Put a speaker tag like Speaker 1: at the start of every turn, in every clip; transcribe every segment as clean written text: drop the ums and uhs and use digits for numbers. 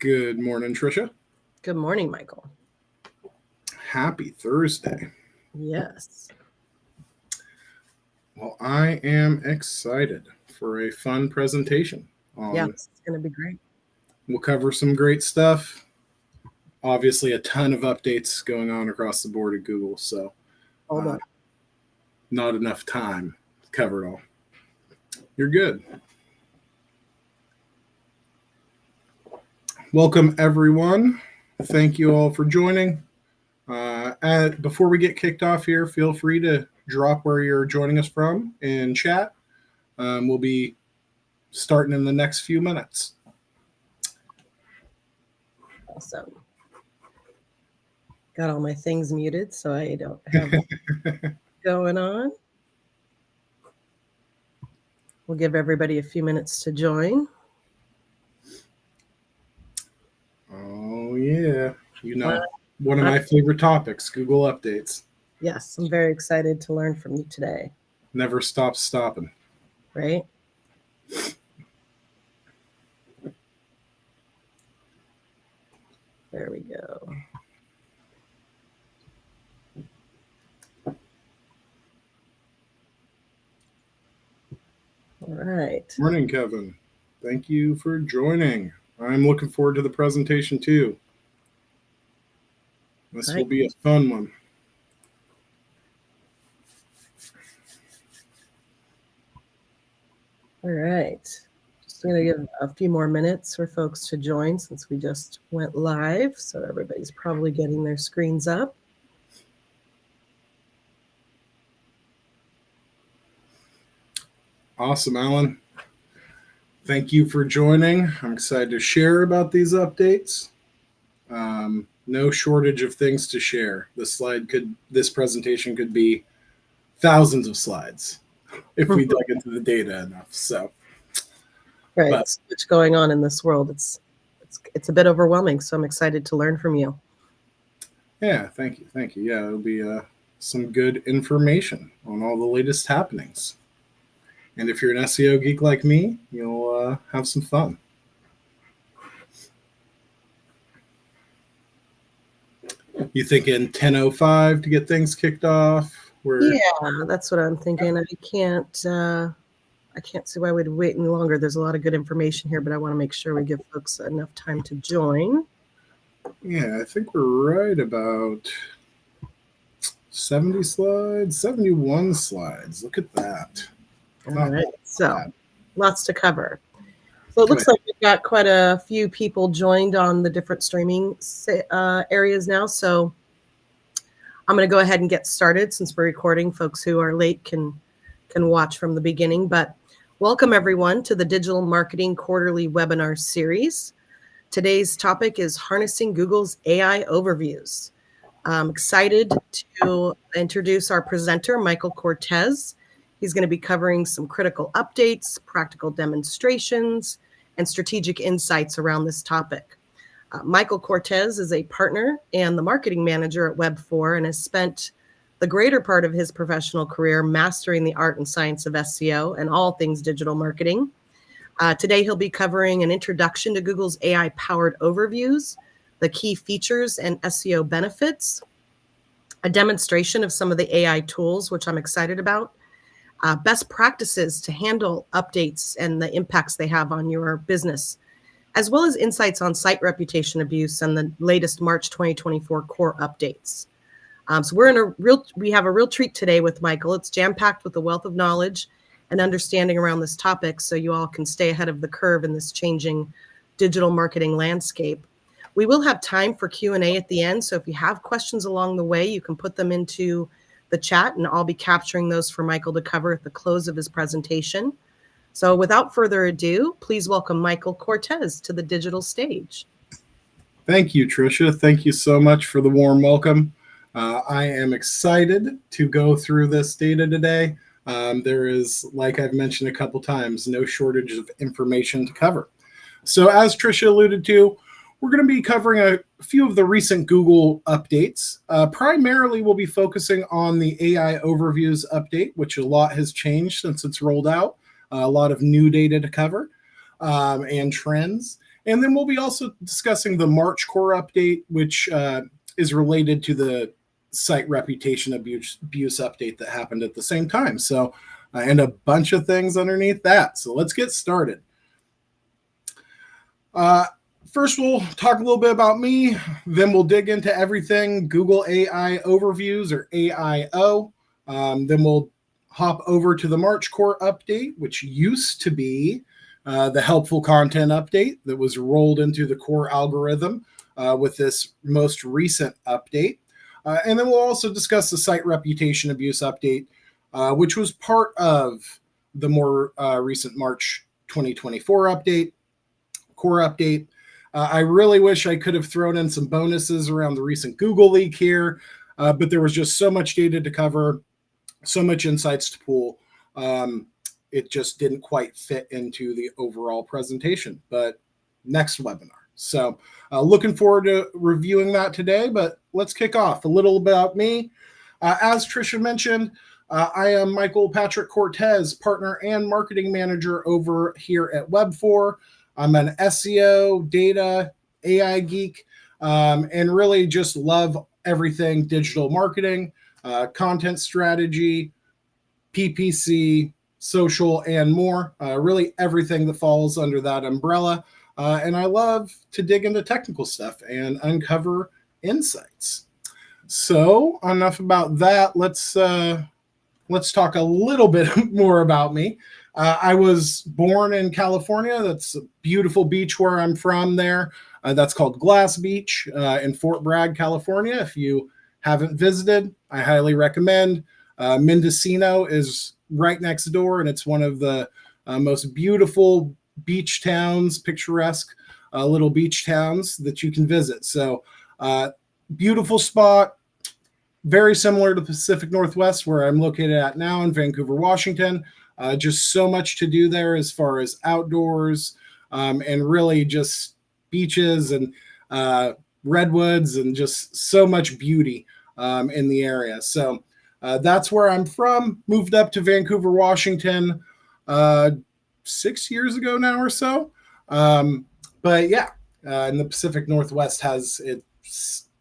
Speaker 1: Good morning, Tricia.
Speaker 2: Good morning, Michael.
Speaker 1: Happy Thursday.
Speaker 2: Yes.
Speaker 1: Well, I am excited for a fun presentation.
Speaker 2: It's going to be great.
Speaker 1: We'll cover some great stuff. Obviously, a ton of updates going on across the board at Google, so
Speaker 2: Hold on.
Speaker 1: not enough time to cover it all. You're good. Welcome, everyone. Thank you all for joining. Before we get kicked off here, feel free to drop where you're joining us from in chat. We'll be starting in the next few minutes.
Speaker 2: Awesome. Got all my things muted so I don't have going on. We'll give everybody a few minutes to join.
Speaker 1: Oh, yeah. You know, one of my favorite topics, Google updates.
Speaker 2: Yes, I'm very excited to learn from you today.
Speaker 1: Never stops stopping.
Speaker 2: Right? There we go. All right.
Speaker 1: Morning, Kevin. Thank you for joining. I'm looking forward to the presentation, too. This will be a fun one.
Speaker 2: All right. Just going to give a few more minutes for folks to join since we just went live. So everybody's probably getting their screens up.
Speaker 1: Awesome, Alan. Thank you for joining. I'm excited to share about these updates. No shortage of things to share. This presentation could be thousands of slides if we dug into the data enough. So,
Speaker 2: right, so much going on in this world. It's a bit overwhelming. So I'm excited to learn from you.
Speaker 1: Yeah, thank you. Yeah, it'll be some good information on all the latest happenings. And if you're an SEO geek like me, you'll have some fun. You thinking 10:05 to get things kicked off?
Speaker 2: Yeah, that's what I'm thinking. I can't see why we'd wait any longer. There's a lot of good information here, but I want to make sure we give folks enough time to join.
Speaker 1: Yeah, I think we're right about 70 slides, 71 slides. Look at that.
Speaker 2: All right, so lots to cover. So it looks like we've got quite a few people joined on the different streaming areas now. So I'm going to go ahead and get started since we're recording. Folks who are late can watch from the beginning. But welcome, everyone, to the Digital Marketing Quarterly Webinar Series. Today's topic is harnessing Google's AI overviews. I'm excited to introduce our presenter, Michael Cortez. He's going to be covering some critical updates, practical demonstrations, and strategic insights around this topic. Michael Cortez is a partner and the marketing manager at Web4 and has spent the greater part of his professional career mastering the art and science of SEO and all things digital marketing. Today, he'll be covering an introduction to Google's AI-powered overviews, the key features and SEO benefits, a demonstration of some of the AI tools, which I'm excited about, best practices to handle updates and the impacts they have on your business, as well as insights on site reputation abuse and the latest March 2024 core updates. So we have a real treat today with Michael. It's jam-packed with a wealth of knowledge and understanding around this topic so you all can stay ahead of the curve in this changing digital marketing landscape. We will have time for Q&A at the end, so if you have questions along the way, you can put them into the chat, and I'll be capturing those for Michael to cover at the close of his presentation. So without further ado, please welcome Michael Cortez to the digital stage.
Speaker 1: Thank you, Tricia. Thank you so much for the warm welcome. I am excited to go through this data today. There is, like I've mentioned a couple times, no shortage of information to cover. So as Tricia alluded to, we're going to be covering a few of the recent Google updates. Primarily, we'll be focusing on the AI Overviews update, which a lot has changed since it's rolled out. A lot of new data to cover and trends. And then we'll be also discussing the March core update, which is related to the site reputation abuse update that happened at the same time. So, and a bunch of things underneath that. So let's get started. First, we'll talk a little bit about me. Then we'll dig into everything Google AI overviews, or AIO. Then we'll hop over to the March core update, which used to be the helpful content update that was rolled into the core algorithm with this most recent update. And then we'll also discuss the site reputation abuse update, which was part of the more recent March 2024 update, core update. I really wish I could have thrown in some bonuses around the recent Google leak here, but there was just so much data to cover, so much insights to pull. It just didn't quite fit into the overall presentation, but next webinar. So looking forward to reviewing that today, but let's kick off. A little about me. As Tricia mentioned, I am Michael Patrick Cortez, partner and marketing manager over here at Web4. I'm an SEO, data, AI geek, and really just love everything digital marketing, content strategy, PPC, social, and more. Really everything that falls under that umbrella. And I love to dig into technical stuff and uncover insights. So enough about that. Let's talk a little bit more about me. I was born in California. That's a beautiful beach where I'm from there. That's called Glass Beach in Fort Bragg, California. If you haven't visited, I highly recommend. Mendocino is right next door, and it's one of the most beautiful beach towns, picturesque little beach towns that you can visit. So beautiful spot, very similar to Pacific Northwest, where I'm located at now in Vancouver, Washington. Just so much to do there as far as outdoors and really just beaches and redwoods and just so much beauty in the area. So that's where I'm from. Moved up to Vancouver, Washington 6 years ago now or so. But yeah, and the Pacific Northwest has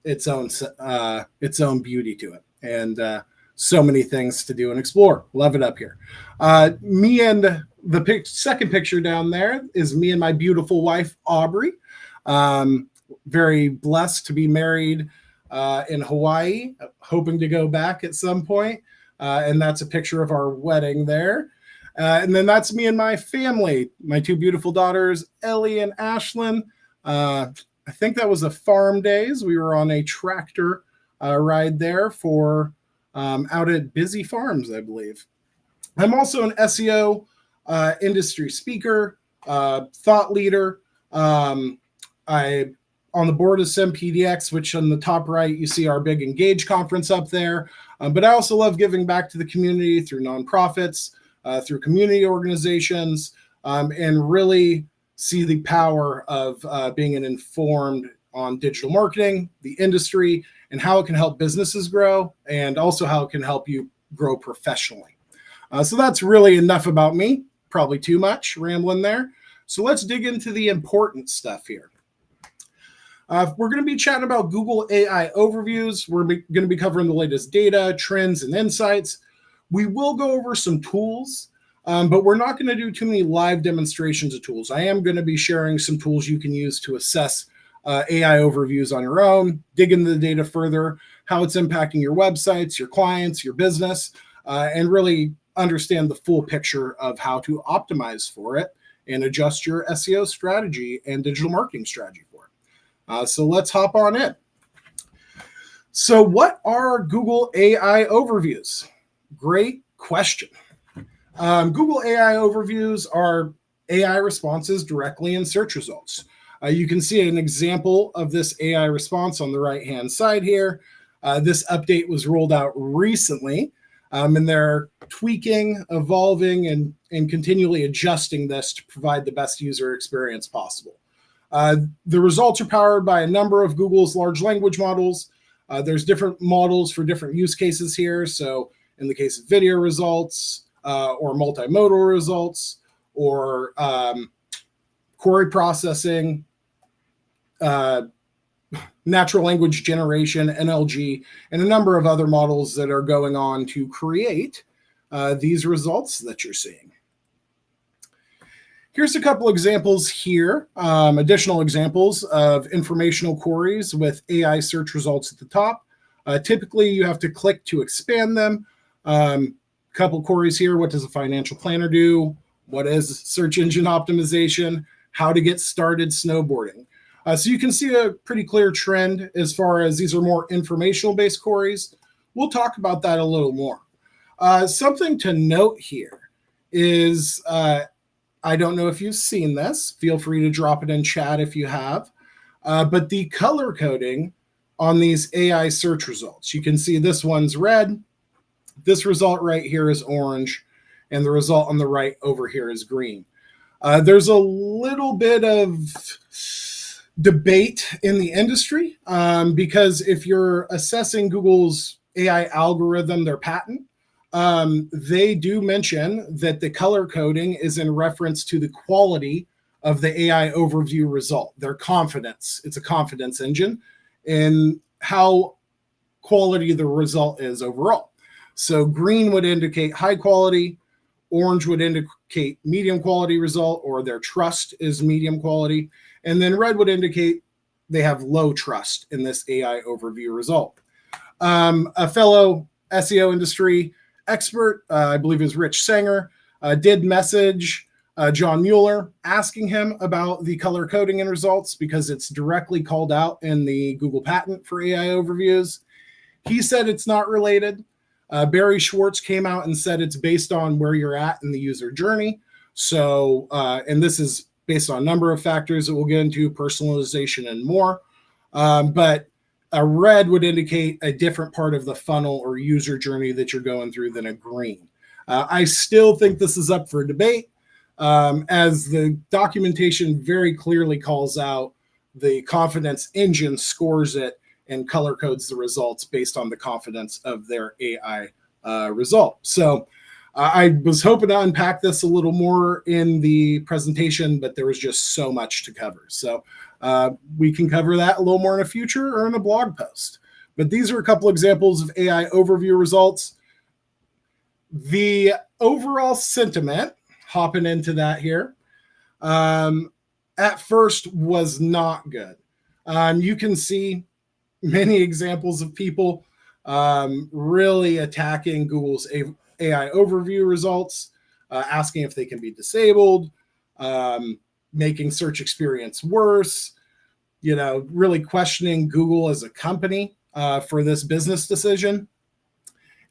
Speaker 1: its own beauty to it, and so many things to do and explore. Love it up here. Me and the second picture down there is me and my beautiful wife, Aubrey. Very blessed to be married in Hawaii, hoping to go back at some point. And that's a picture of our wedding there. And then that's me and my family, my two beautiful daughters, Ellie and Ashlyn. I think that was a farm days. We were on a tractor ride there for out at Busy Farms, I believe. I'm also an SEO industry speaker, thought leader. I'm on the board of SimPDX, which on the top right, you see our big Engage conference up there. But I also love giving back to the community through nonprofits, through community organizations, and really see the power of being an informed on digital marketing, the industry, and how it can help businesses grow, and also how it can help you grow professionally. So that's really enough about me, probably too much rambling there. So let's dig into the important stuff here. We're going to be chatting about Google AI overviews. We're going to be covering the latest data, trends, and insights. We will go over some tools, but we're not going to do too many live demonstrations of tools. I am going to be sharing some tools you can use to assess AI overviews on your own, dig into the data further, how it's impacting your websites, your clients, your business, and really understand the full picture of how to optimize for it and adjust your SEO strategy and digital marketing strategy for it. So let's hop on in. So what are Google AI overviews? Great question. Google AI overviews are AI responses directly in search results. You can see an example of this AI response on the right-hand side here. This update was rolled out recently, and they're tweaking, evolving, and continually adjusting this to provide the best user experience possible. The results are powered by a number of Google's large language models. There's different models for different use cases here. So in the case of video results, or multimodal results, or query processing, natural language generation, NLG, and a number of other models that are going on to create these results that you're seeing. Here's a couple examples here, additional examples of informational queries with AI search results at the top. Typically, you have to click to expand them. Couple queries here. What does a financial planner do? What is search engine optimization? How to get started snowboarding? So you can see a pretty clear trend as far as these are more informational-based queries. We'll talk about that a little more. Something to note here is, I don't know if you've seen this. Feel free to drop it in chat if you have. But the color coding on these AI search results, you can see this one's red. This result right here is orange, and the result on the right over here is green. There's a little bit of debate in the industry because if you're assessing Google's AI algorithm, their patent, they do mention that the color coding is in reference to the quality of the AI overview result, their confidence. It's a confidence engine in how quality the result is overall. So green would indicate high quality, orange would indicate medium quality result, or their trust is medium quality, and then red would indicate they have low trust in this AI overview result. A fellow SEO industry expert, I believe is Rich Sanger, did message John Mueller asking him about the color coding and results because it's directly called out in the Google patent for AI overviews. He said it's not related. Barry Schwartz came out and said it's based on where you're at in the user journey. So, and this is based on a number of factors that we'll get into, personalization and more. But a red would indicate a different part of the funnel or user journey that you're going through than a green. I still think this is up for debate, as the documentation very clearly calls out the confidence engine scores it and color codes the results based on the confidence of their AI result. So I was hoping to unpack this a little more in the presentation, but there was just so much to cover. So we can cover that a little more in a future or in a blog post. But these are a couple examples of AI overview results. The overall sentiment, hopping into that here, at first was not good. You can see many examples of people really attacking Google's AI overview results, asking if they can be disabled, making search experience worse, really questioning Google as a company for this business decision,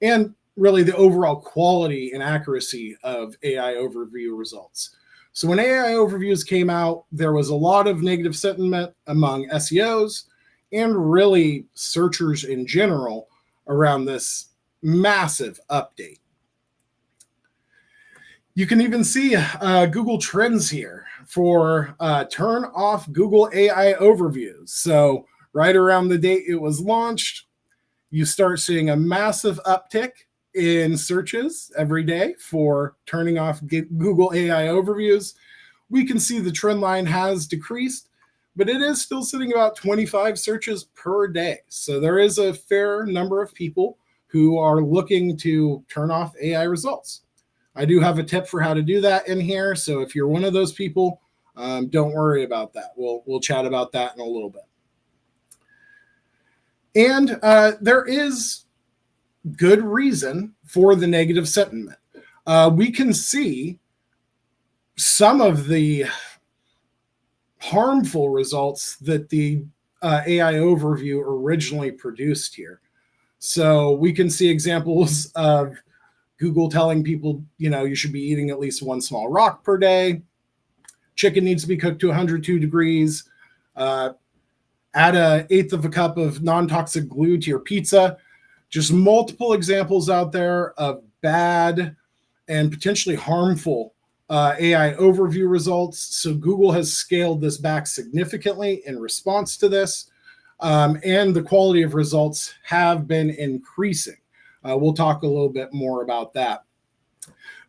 Speaker 1: and really the overall quality and accuracy of AI overview results. So when AI overviews came out, there was a lot of negative sentiment among SEOs and really searchers in general around this massive update. You can even see Google Trends here for turn off Google AI overviews. So right around the date it was launched, you start seeing a massive uptick in searches every day for turning off Google AI overviews. We can see the trend line has decreased, but it is still sitting about 25 searches per day. So there is a fair number of people who are looking to turn off AI results. I do have a tip for how to do that in here. So if you're one of those people, don't worry about that. We'll chat about that in a little bit. And there is good reason for the negative sentiment. We can see some of the harmful results that the AI overview originally produced here. So we can see examples of Google telling people, you should be eating at least one small rock per day. Chicken needs to be cooked to 102 degrees. Add 1/8 of a cup of non-toxic glue to your pizza. Just multiple examples out there of bad and potentially harmful AI overview results. So Google has scaled this back significantly in response to this, and the quality of results have been increasing. We'll talk a little bit more about that.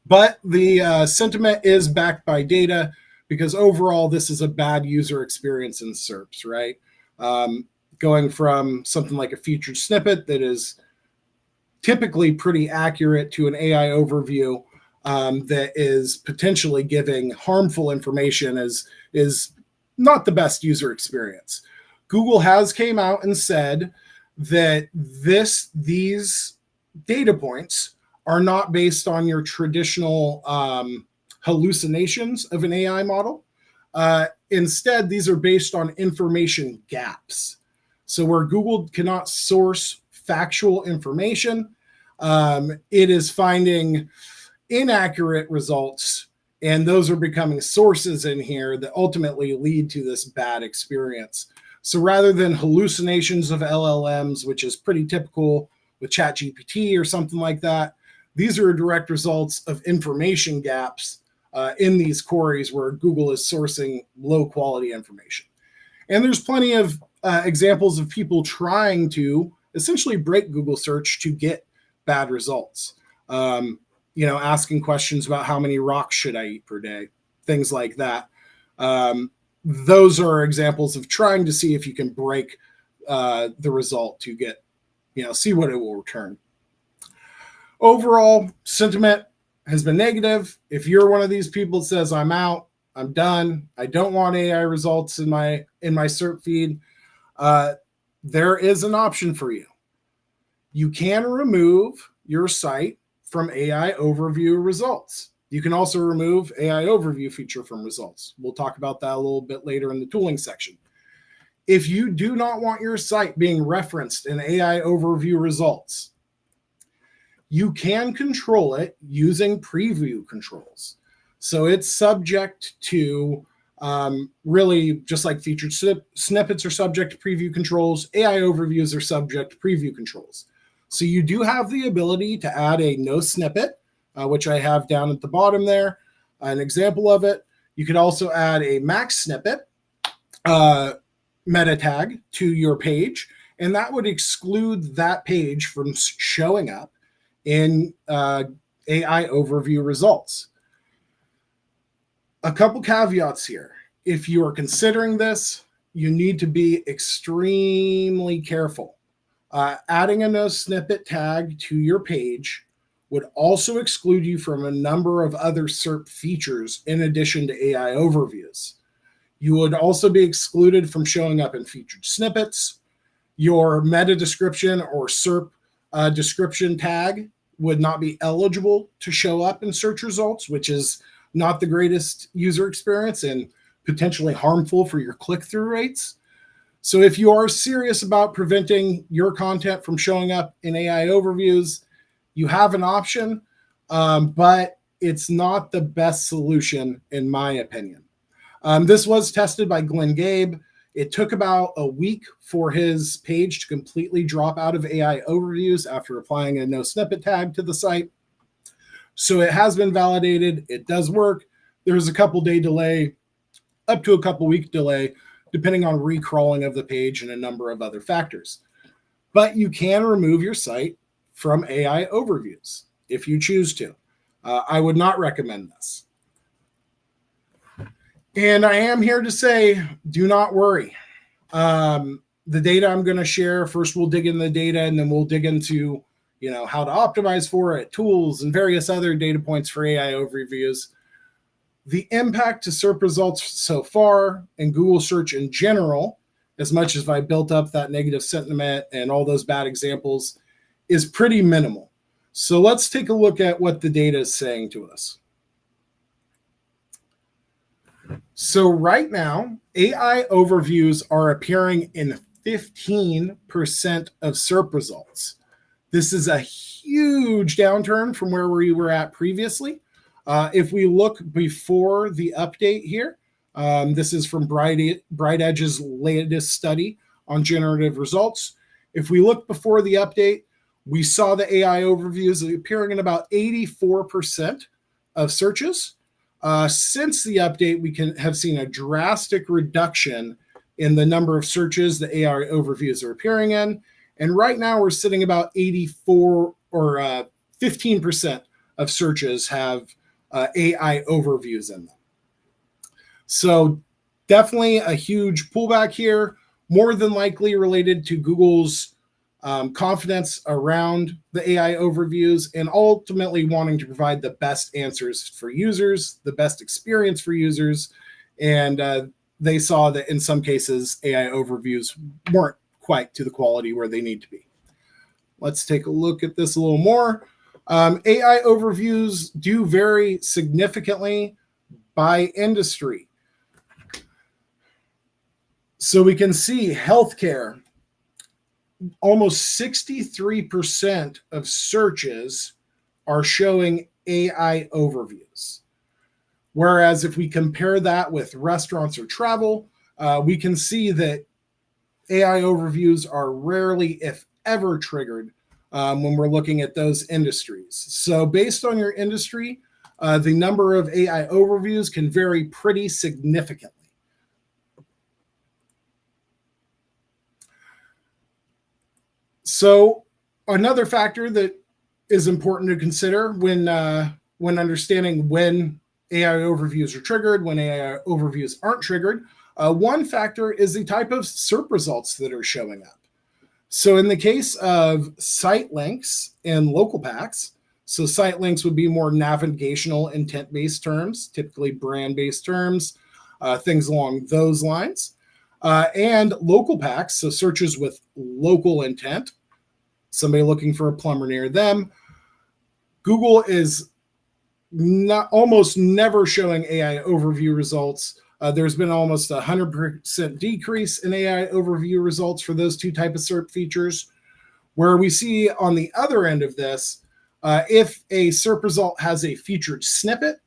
Speaker 1: But the sentiment is backed by data because overall this is a bad user experience in SERPs, right? Going from something like a featured snippet that is typically pretty accurate to an AI overview that is potentially giving harmful information is not the best user experience. Google has came out and said that these data points are not based on your traditional hallucinations of an AI model. Instead, these are based on information gaps. So where Google cannot source factual information, it is finding inaccurate results, and those are becoming sources in here that ultimately lead to this bad experience. So rather than hallucinations of LLMs, which is pretty typical with ChatGPT or something like that, these are direct results of information gaps in these queries where Google is sourcing low quality information. And there's plenty of examples of people trying to essentially break Google search to get bad results. Asking questions about how many rocks should I eat per day, things like that. Those are examples of trying to see if you can break the result to get, see what it will return. Overall, sentiment has been negative. If you're one of these people that says, I'm out, I'm done, I don't want AI results in my SERP feed, there is an option for you. You can remove your site from AI overview results. You can also remove AI overview feature from results. We'll talk about that a little bit later in the tooling section. If you do not want your site being referenced in AI overview results, you can control it using preview controls. So it's subject to really just like featured snippets are subject to preview controls, AI overviews are subject to preview controls. So you do have the ability to add a no snippet, which I have down at the bottom there, an example of it. You could also add a max snippet meta tag to your page, and that would exclude that page from showing up in AI overview results. A couple caveats here. If you are considering this, you need to be extremely careful. Adding a no snippet tag to your page would also exclude you from a number of other SERP features in addition to AI overviews. You would also be excluded from showing up in featured snippets. Your meta description or SERP description tag would not be eligible to show up in search results, which is not the greatest user experience and potentially harmful for your click-through rates. So if you are serious about preventing your content from showing up in AI overviews, you have an option, but it's not the best solution in my opinion. This was tested by Glenn Gabe. It took about a week for his page to completely drop out of AI overviews after applying a no snippet tag to the site. So it has been validated. It does work. There's a couple day delay, up to a couple week delay, depending on recrawling of the page and a number of other factors. But you can remove your site from AI overviews if you choose to. I would not recommend this. And I am here to say, do not worry. The data I'm going to share, first we'll dig into the data and then we'll dig into how to optimize for it, tools, and various other data points for AI overviews. The impact to SERP results so far and Google search in general, as much as I built up that negative sentiment and all those bad examples, is pretty minimal. So let's take a look at what the data is saying to us. So right now, AI overviews are appearing in 15% of SERP results. This is a huge downturn from where we were at previously. If we look before the update here, this is from BrightEdge's latest study on generative results. If we look before the update, we saw the AI overviews appearing in about 84% of searches. Since the update, we have seen a drastic reduction in the number of searches the AI overviews are appearing in. And right now we're sitting about 84 or 15% of searches have AI overviews in them. So definitely a huge pullback here, more than likely related to Google's confidence around the AI overviews and ultimately wanting to provide the best answers for users, the best experience for users. And they saw that in some cases, AI overviews weren't quite to the quality where they need to be. Let's take a look at this a little more. AI overviews do vary significantly by industry. So we can see healthcare, almost 63% of searches are showing AI overviews. Whereas if we compare that with restaurants or travel, we can see that AI overviews are rarely, if ever, triggered when we're looking at those industries. So based on your industry, the number of AI overviews can vary pretty significantly. So another factor that is important to consider when understanding when AI overviews are triggered, when AI overviews aren't triggered, one factor is the type of SERP results that are showing up. So in the case of site links and local packs, so site links would be more navigational intent-based terms, typically brand-based terms, things along those lines. And local packs, so searches with local intent, somebody looking for a plumber near them. Google is almost never showing AI overview results. There's been almost 100% decrease in AI overview results for those two type of SERP features. Where we see on the other end of this, if a SERP result has a featured snippet,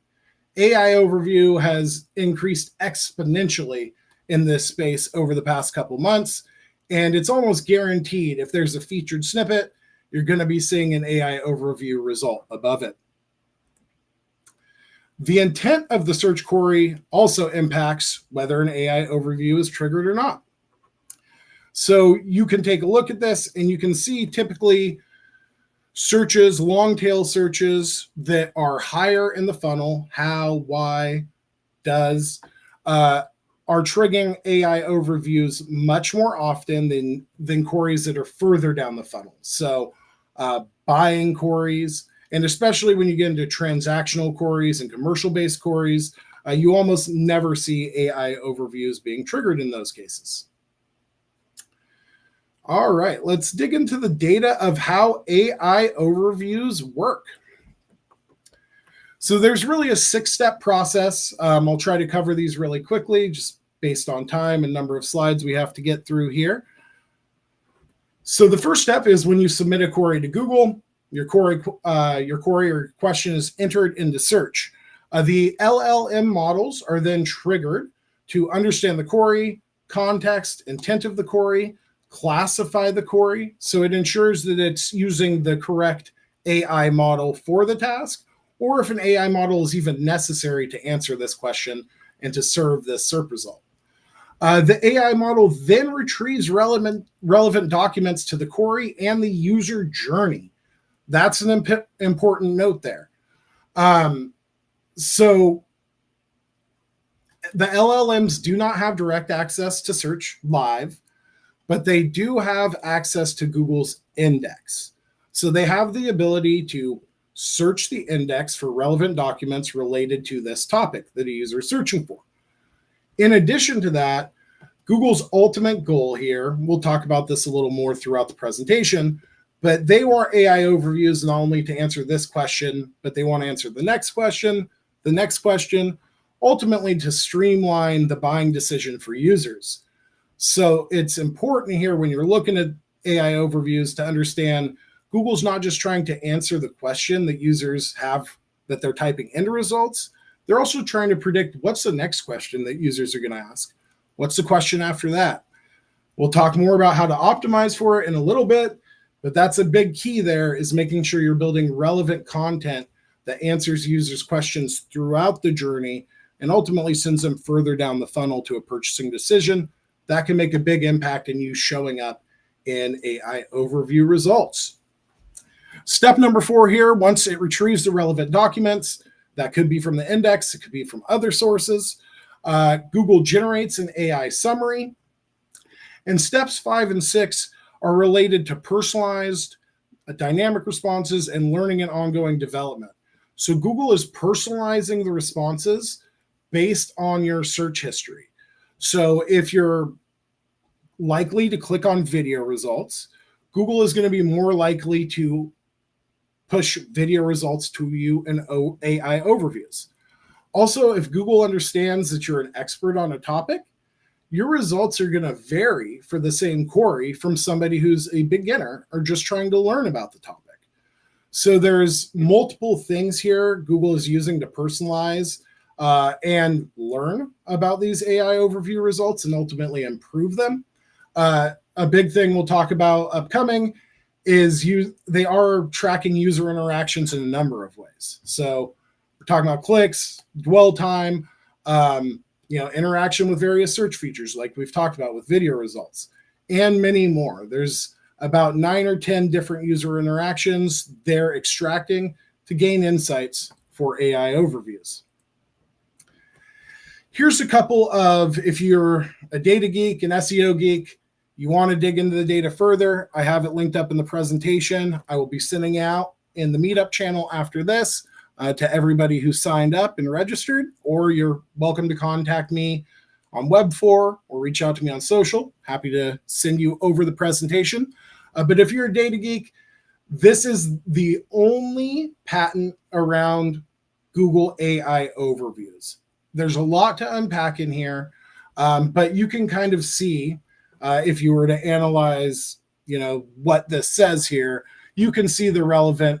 Speaker 1: AI overview has increased exponentially in this space over the past couple months. And it's almost guaranteed if there's a featured snippet, you're going to be seeing an AI overview result above it. The intent of the search query also impacts whether an AI overview is triggered or not. So you can take a look at this and you can see typically searches, long tail searches that are higher in the funnel, how, why, does, are triggering AI overviews much more often than queries that are further down the funnel. So buying queries, and especially when you get into transactional queries and commercial-based queries, you almost never see AI overviews being triggered in those cases. All right, let's dig into the data of how AI overviews work. So there's really a 6-step process. I'll try to cover these really quickly, just based on time and number of slides we have to get through here. So the first step is when you submit a query to Google, your query or question is entered into search. The LLM models are then triggered to understand the query, context, intent of the query, classify the query, so it ensures that it's using the correct AI model for the task, or if an AI model is even necessary to answer this question and to serve this SERP result. The AI model then retrieves relevant documents to the query and the user journey. That's an important note there. So the LLMs do not have direct access to search live, but they do have access to Google's index. So they have the ability to search the index for relevant documents related to this topic that a user is searching for. In addition to that, Google's ultimate goal here, we'll talk about this a little more throughout the presentation, but they want AI overviews not only to answer this question, but they want to answer the next question, ultimately to streamline the buying decision for users. So it's important here when you're looking at AI overviews to understand Google's not just trying to answer the question that users have that they're typing into results. They're also trying to predict what's the next question that users are going to ask. What's the question after that? We'll talk more about how to optimize for it in a little bit, but that's a big key there is making sure you're building relevant content that answers users' questions throughout the journey and ultimately sends them further down the funnel to a purchasing decision. That can make a big impact in you showing up in AI overview results. Step number 4 here, once it retrieves the relevant documents, that could be from the index, it could be from other sources, Google generates an AI summary. And steps 5 and 6 are related to personalized dynamic responses and learning and ongoing development. So Google is personalizing the responses based on your search history. So if you're likely to click on video results, Google is going to be more likely to push video results to you in AI overviews. Also, if Google understands that you're an expert on a topic, your results are going to vary for the same query from somebody who's a beginner or just trying to learn about the topic. So there's multiple things here Google is using to personalize and learn about these AI overview results and ultimately improve them. A big thing we'll talk about upcoming is they are tracking user interactions in a number of ways. So we're talking about clicks, dwell time, interaction with various search features like we've talked about with video results, and many more. There's about 9 or 10 different user interactions they're extracting to gain insights for AI overviews. Here's a couple of, if you're a data geek, an SEO geek, you want to dig into the data further, I have it linked up in the presentation. I will be sending out in the Meetup channel after this to everybody who signed up and registered, or you're welcome to contact me on Web4 or reach out to me on social. Happy to send you over the presentation. But if you're a data geek, this is the only patent around Google AI overviews. There's a lot to unpack in here, but you can kind of see if you were to analyze, what this says here, you can see the relevant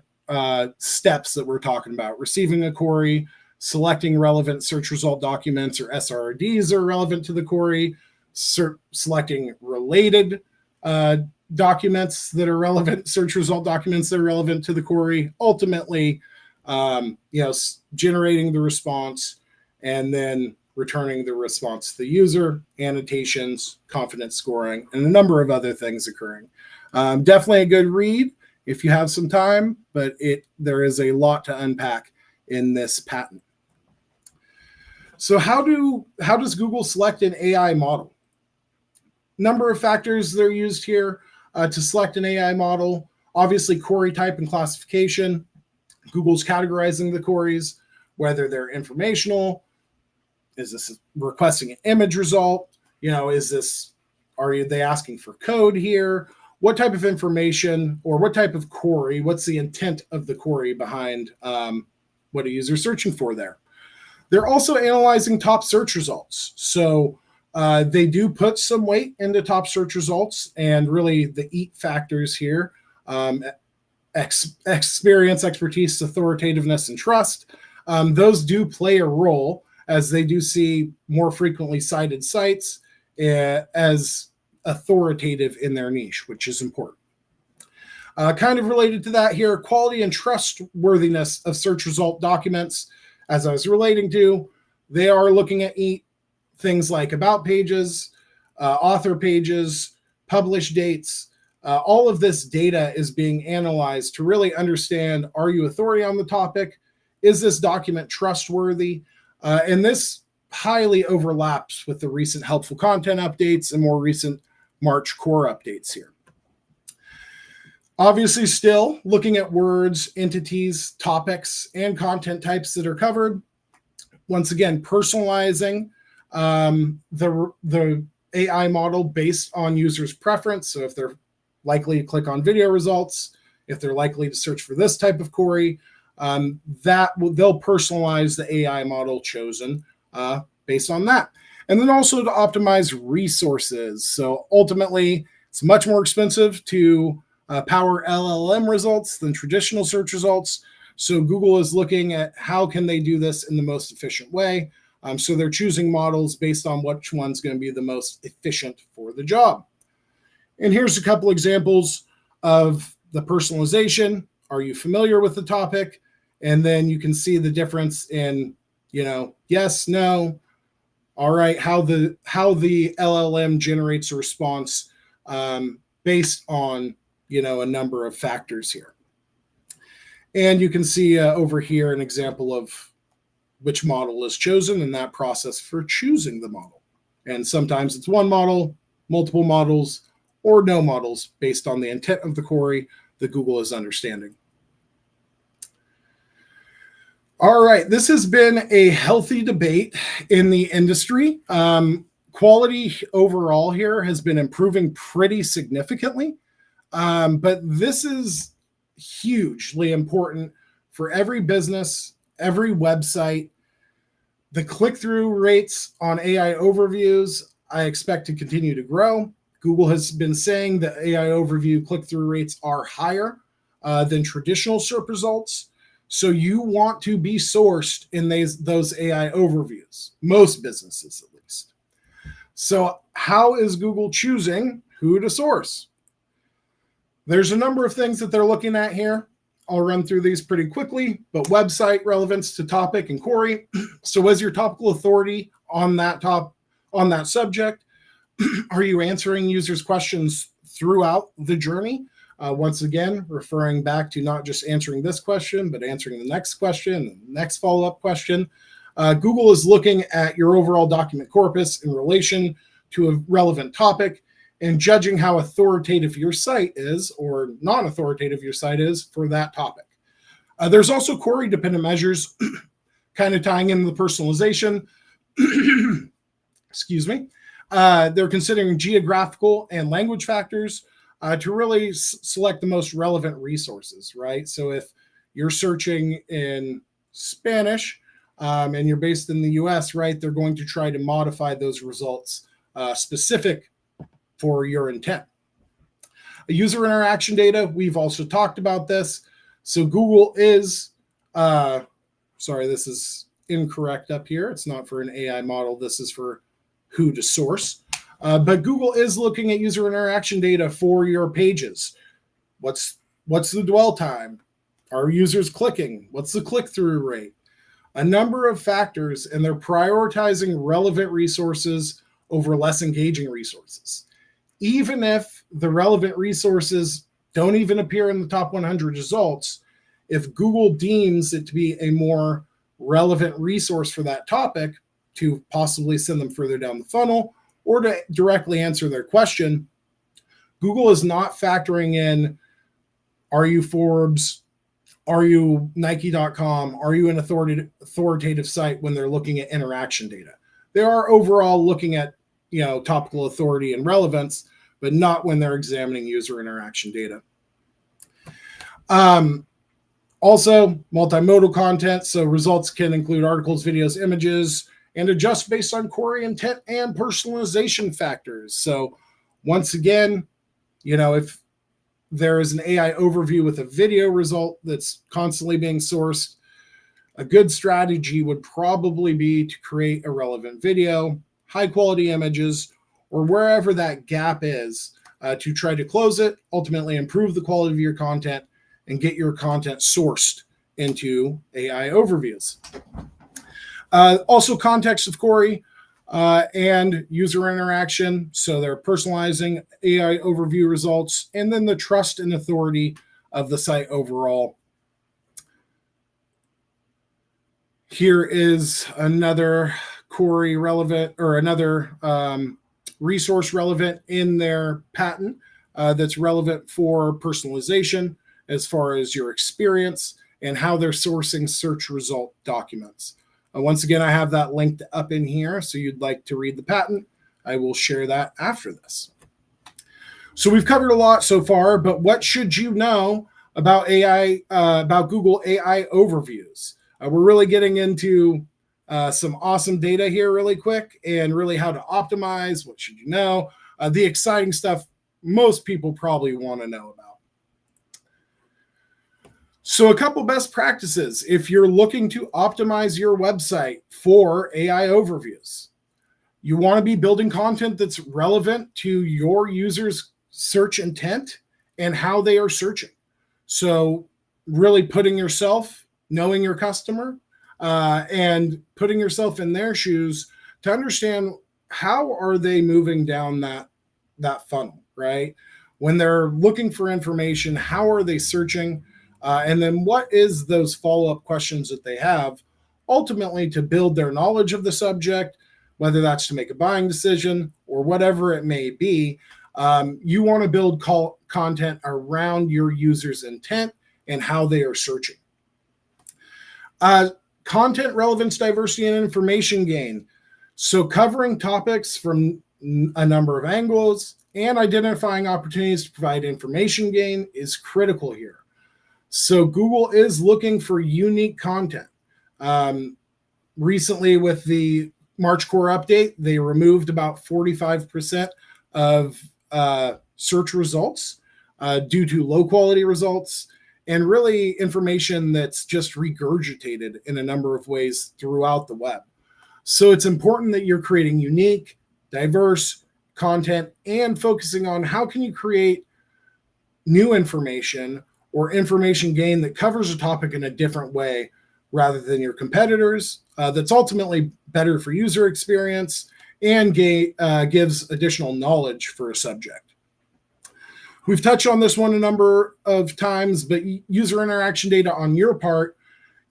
Speaker 1: steps that we're talking about. Receiving a query, selecting relevant search result documents or SRDs are relevant to the query, selecting related documents that are relevant, search result documents that are relevant to the query, ultimately, generating the response and then returning the response to the user, annotations, confidence scoring, and a number of other things occurring. Definitely a good read if you have some time, but there is a lot to unpack in this patent. So how does Google select an AI model? Number of factors that are used here to select an AI model. Obviously, query type and classification. Google's categorizing the queries, whether they're informational. Is this requesting an image result? Are they asking for code here? What type of information or what type of query? What's the intent of the query behind what a user is searching for there? They're also analyzing top search results. So they do put some weight into top search results, and really the EAT factors here, experience, expertise, authoritativeness, and trust. Those do play a role, as they do see more frequently cited sites as authoritative in their niche, which is important. Kind of related to that here, quality and trustworthiness of search result documents, as I was relating to, they are looking at things like about pages, author pages, publish dates. All of this data is being analyzed to really understand, are you authority on the topic? Is this document trustworthy? And this highly overlaps with the recent helpful content updates and more recent March core updates here. Obviously, still looking at words, entities, topics, and content types that are covered. Once again, personalizing the AI model based on users' preference. So if they're likely to click on video results, if they're likely to search for this type of query, they'll personalize the AI model chosen based on that. And then also to optimize resources. So ultimately, it's much more expensive to power LLM results than traditional search results. So Google is looking at how can they do this in the most efficient way. So they're choosing models based on which one's going to be the most efficient for the job. And here's a couple examples of the personalization. Are you familiar with the topic? And then you can see the difference in, yes, no. All right, how the LLM generates a response based on, a number of factors here. And you can see over here an example of which model is chosen and that process for choosing the model. And sometimes it's one model, multiple models, or no models based on the intent of the query that Google is understanding. All right, this has been a healthy debate in the industry. Quality overall here has been improving pretty significantly, but this is hugely important for every business, every website. The click-through rates on AI overviews, I expect to continue to grow. Google has been saying that AI overview click-through rates are higher than traditional SERP results. So you want to be sourced in those AI overviews, most businesses at least. So how is Google choosing who to source? There's a number of things that they're looking at here. I'll run through these pretty quickly, but website relevance to topic and query. So as your topical authority on that subject, are you answering users' questions throughout the journey? Once again, referring back to not just answering this question, but answering the next question and the next follow-up question. Google is looking at your overall document corpus in relation to a relevant topic and judging how authoritative your site is or non-authoritative your site is for that topic. There's also query-dependent measures kind of tying into the personalization. Excuse me. They're considering geographical and language factors to really select the most relevant resources, right? So if you're searching in Spanish and you're based in the US, right, they're going to try to modify those results specific for your intent. User interaction data, we've also talked about this. So Google is, sorry, this is incorrect up here. It's not for an AI model. This is for who to source. But Google is looking at user interaction data for your pages. What's the dwell time? Are users clicking? What's the click-through rate? A number of factors, and they're prioritizing relevant resources over less engaging resources. Even if the relevant resources don't even appear in the top 100 results, if Google deems it to be a more relevant resource for that topic to possibly send them further down the funnel or to directly answer their question, Google is not factoring in, are you Forbes? Are you Nike.com? Are you an authoritative site when they're looking at interaction data? They are overall looking at, topical authority and relevance, but not when they're examining user interaction data. Also, multimodal content. So results can include articles, videos, images, and adjust based on query intent and personalization factors. So once again, if there is an AI overview with a video result that's constantly being sourced, a good strategy would probably be to create a relevant video, high quality images, or wherever that gap is to try to close it, ultimately improve the quality of your content and get your content sourced into AI overviews. Also context of query and user interaction. So they're personalizing AI overview results, and then the trust and authority of the site overall. Here is another query relevant or another resource relevant in their patent that's relevant for personalization as far as your experience and how they're sourcing search result documents. Once again, I have that linked up in here. So you'd like to read the patent, I will share that after this. So we've covered a lot so far, but what should you know about AI, about Google AI overviews? We're really getting into some awesome data here really quick and really how to optimize. What should you know? The exciting stuff most people probably want to know about. So a couple best practices if you're looking to optimize your website for AI overviews. You want to be building content that's relevant to your users' search intent and how they are searching. So really putting yourself, knowing your customer, and putting yourself in their shoes to understand how are they moving down that funnel, right? When they're looking for information, how are they searching? And then what is those follow-up questions that they have? ultimately to build their knowledge of the subject, whether that's to make a buying decision or whatever it may be. You want to build content around your user's intent and how they are searching. Content relevance, diversity, and information gain. So covering topics from a number of angles and identifying opportunities to provide information gain is critical here. So Google is looking for unique content. Recently with the March Core update, they removed about 45% of search results due to low quality results and really information that's just regurgitated in a number of ways throughout the web. So it's important that you're creating unique, diverse content and focusing on how can you create new information or information gain that covers a topic in a different way rather than your competitors, that's ultimately better for user experience and gives additional knowledge for a subject. We've touched on this one a number of times, but user interaction data on your part,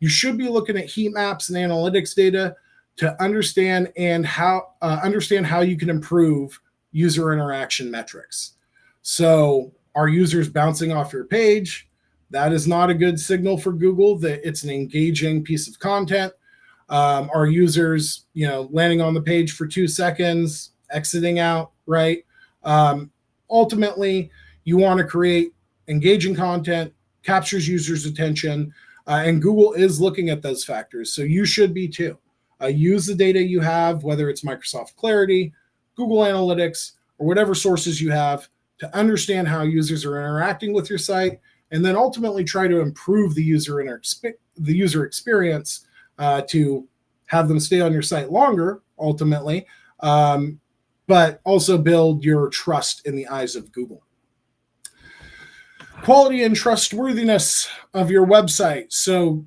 Speaker 1: you should be looking at heat maps and analytics data to understand how you can improve user interaction metrics. So are users bouncing off your page? That is not a good signal for Google that it's an engaging piece of content. Are users, landing on the page for 2 seconds, exiting out, right? Ultimately, you want to create engaging content, captures users' attention, and Google is looking at those factors. So you should be too. Use the data you have, whether it's Microsoft Clarity, Google Analytics, or whatever sources you have to understand how users are interacting with your site, and then ultimately try to improve the user experience to have them stay on your site longer, ultimately, but also build your trust in the eyes of Google. Quality and trustworthiness of your website. So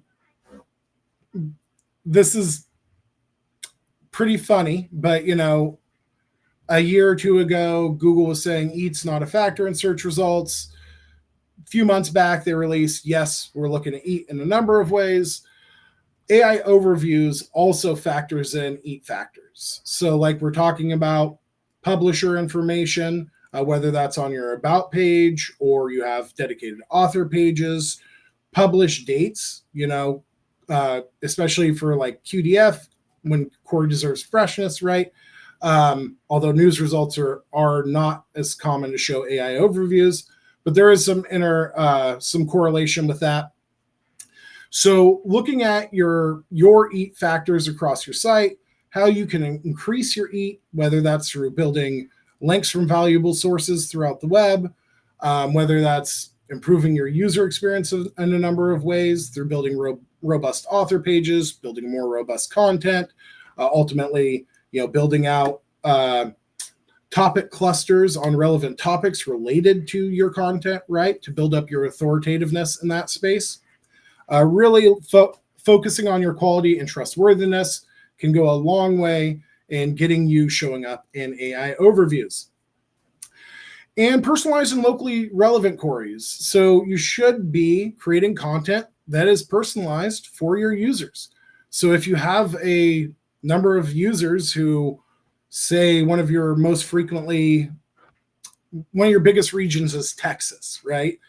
Speaker 1: this is pretty funny, but a year or two ago, Google was saying eat's not a factor in search results. A few months back, they released, yes, we're looking at eat in a number of ways. AI overviews also factors in eat factors. So like we're talking about publisher information, whether that's on your about page or you have dedicated author pages, publish dates, especially for like QDF when query deserves freshness, right? Although news results are not as common to show AI overviews, but there is some correlation with that. So looking at your EAT factors across your site, how you can increase your EAT, whether that's through building links from valuable sources throughout the web, whether that's improving your user experience in a number of ways through building robust author pages, building more robust content, ultimately, building out topic clusters on relevant topics related to your content, right? To build up your authoritativeness in that space. Really focusing on your quality and trustworthiness can go a long way in getting you showing up in AI overviews. And personalized and locally relevant queries. So you should be creating content that is personalized for your users. So if you have a number of users who say one of your biggest regions is Texas, right?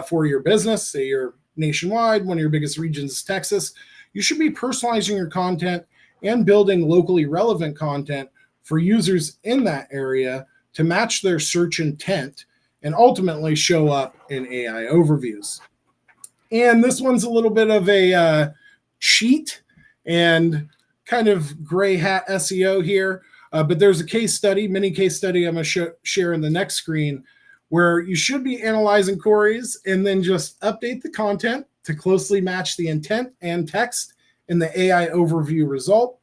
Speaker 1: For your business, say you're nationwide, one of your biggest regions is Texas, you should be personalizing your content and building locally relevant content for users in that area to match their search intent and ultimately show up in AI overviews. And this one's a little bit of a cheat and kind of gray hat SEO here, but there's a mini case study I'm going to share in the next screen where you should be analyzing queries and then just update the content to closely match the intent and text in the AI overview result.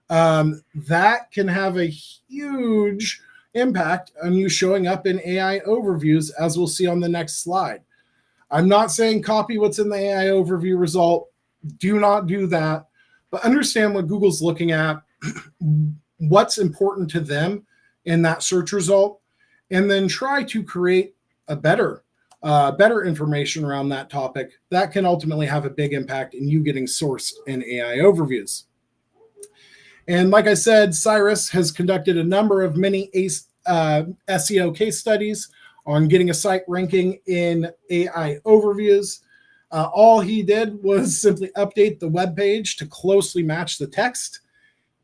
Speaker 1: That can have a huge impact on you showing up in AI overviews, as we'll see on the next slide. I'm not saying copy what's in the AI overview result. Do not do that, but understand what Google's looking at, what's important to them in that search result, and then try to create a better better information around that topic, that can ultimately have a big impact in you getting sourced in AI overviews. And like I said, Cyrus has conducted a number of mini SEO case studies on getting a site ranking in AI overviews. All he did was simply update the web page to closely match the text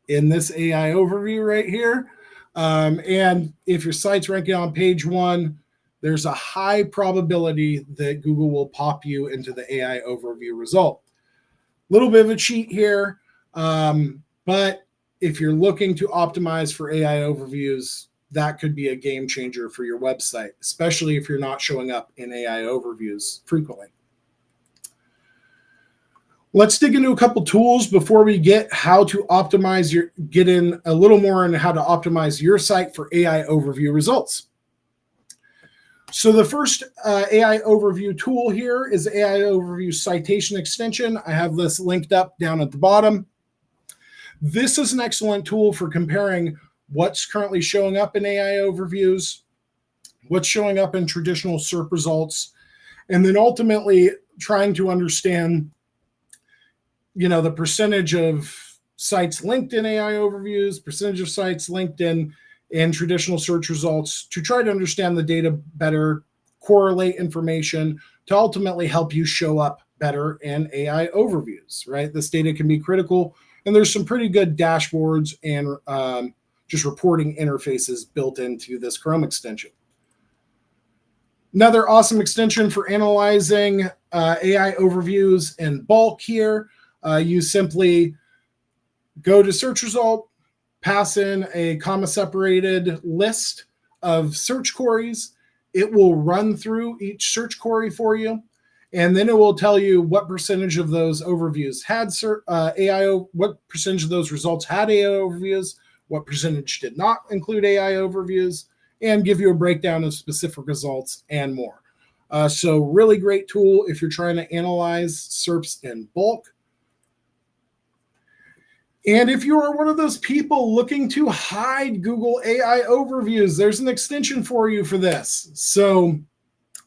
Speaker 1: in this AI overview right here. And if your site's ranking on page 1, there's a high probability that Google will pop you into the AI overview result. A little bit of a cheat here, but if you're looking to optimize for AI overviews, that could be a game changer for your website, especially if you're not showing up in AI overviews frequently. Let's dig into a couple tools before we get in a little more on how to optimize your site for AI overview results. So the first AI overview tool here is AI overview citation extension. I have this linked up down at the bottom. This is an excellent tool for comparing what's currently showing up in AI overviews, what's showing up in traditional SERP results, and then ultimately trying to understand, the percentage of sites linked in AI overviews, percentage of sites linked in traditional search results, to try to understand the data better, correlate information to ultimately help you show up better in AI overviews, right? This data can be critical, and there's some pretty good dashboards and just reporting interfaces built into this Chrome extension. Another awesome extension for analyzing AI overviews in bulk here. You simply go to search result, pass in a comma-separated list of search queries. It will run through each search query for you, and then it will tell you what percentage of those overviews had what percentage of those results had AI overviews, what percentage did not include AI overviews, and give you a breakdown of specific results and more. So really great tool if you're trying to analyze SERPs in bulk. And if you are one of those people looking to hide Google AI overviews, there's an extension for you for this. So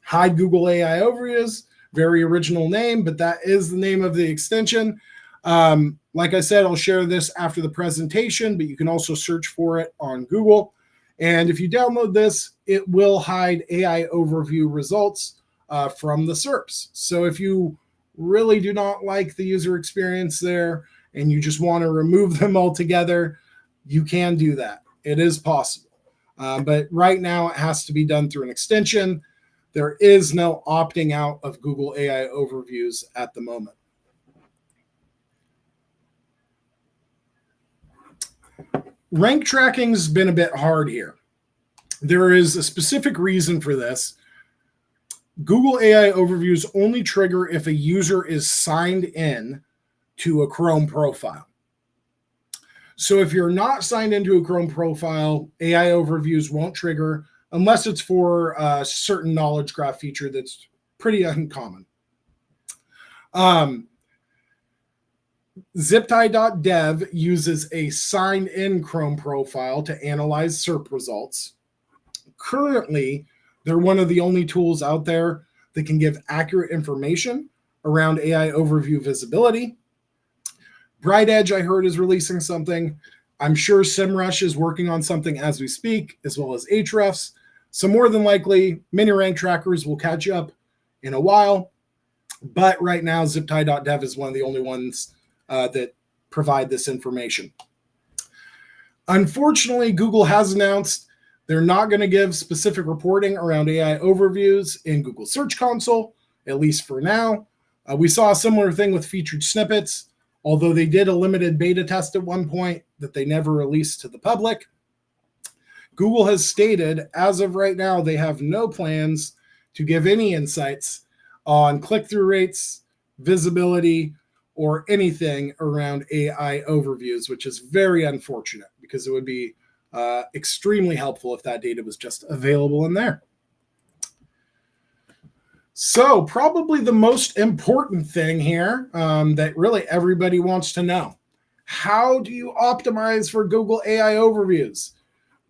Speaker 1: hide Google AI overviews, very original name, but that is the name of the extension. Like I said, I'll share this after the presentation, but you can also search for it on Google. And if you download this, it will hide AI overview results from the SERPs. So if you really do not like the user experience there, and you just want to remove them altogether, you can do that. It is possible. But right now, it has to be done through an extension. There is no opting out of Google AI overviews at the moment. Rank tracking's been a bit hard here. There is a specific reason for this. Google AI overviews only trigger if a user is signed in to a Chrome profile. So if you're not signed into a Chrome profile, AI overviews won't trigger unless it's for a certain knowledge graph feature that's pretty uncommon. Ziptie.dev uses a signed-in Chrome profile to analyze SERP results. Currently, they're one of the only tools out there that can give accurate information around AI overview visibility. BrightEdge, I heard, is releasing something. I'm sure SEMrush is working on something as we speak, as well as Ahrefs. So more than likely, many rank trackers will catch up in a while. But right now, ziptie.dev is one of the only ones that provide this information. Unfortunately, Google has announced they're not going to give specific reporting around AI overviews in Google Search Console, at least for now. We saw a similar thing with featured snippets, although they did a limited beta test at one point that they never released to the public. Google has stated, as of right now, they have no plans to give any insights on click-through rates, visibility, or anything around AI overviews, which is very unfortunate because it would be extremely helpful if that data was just available in there. So probably the most important thing here that really everybody wants to know: how do you optimize for Google AI overviews?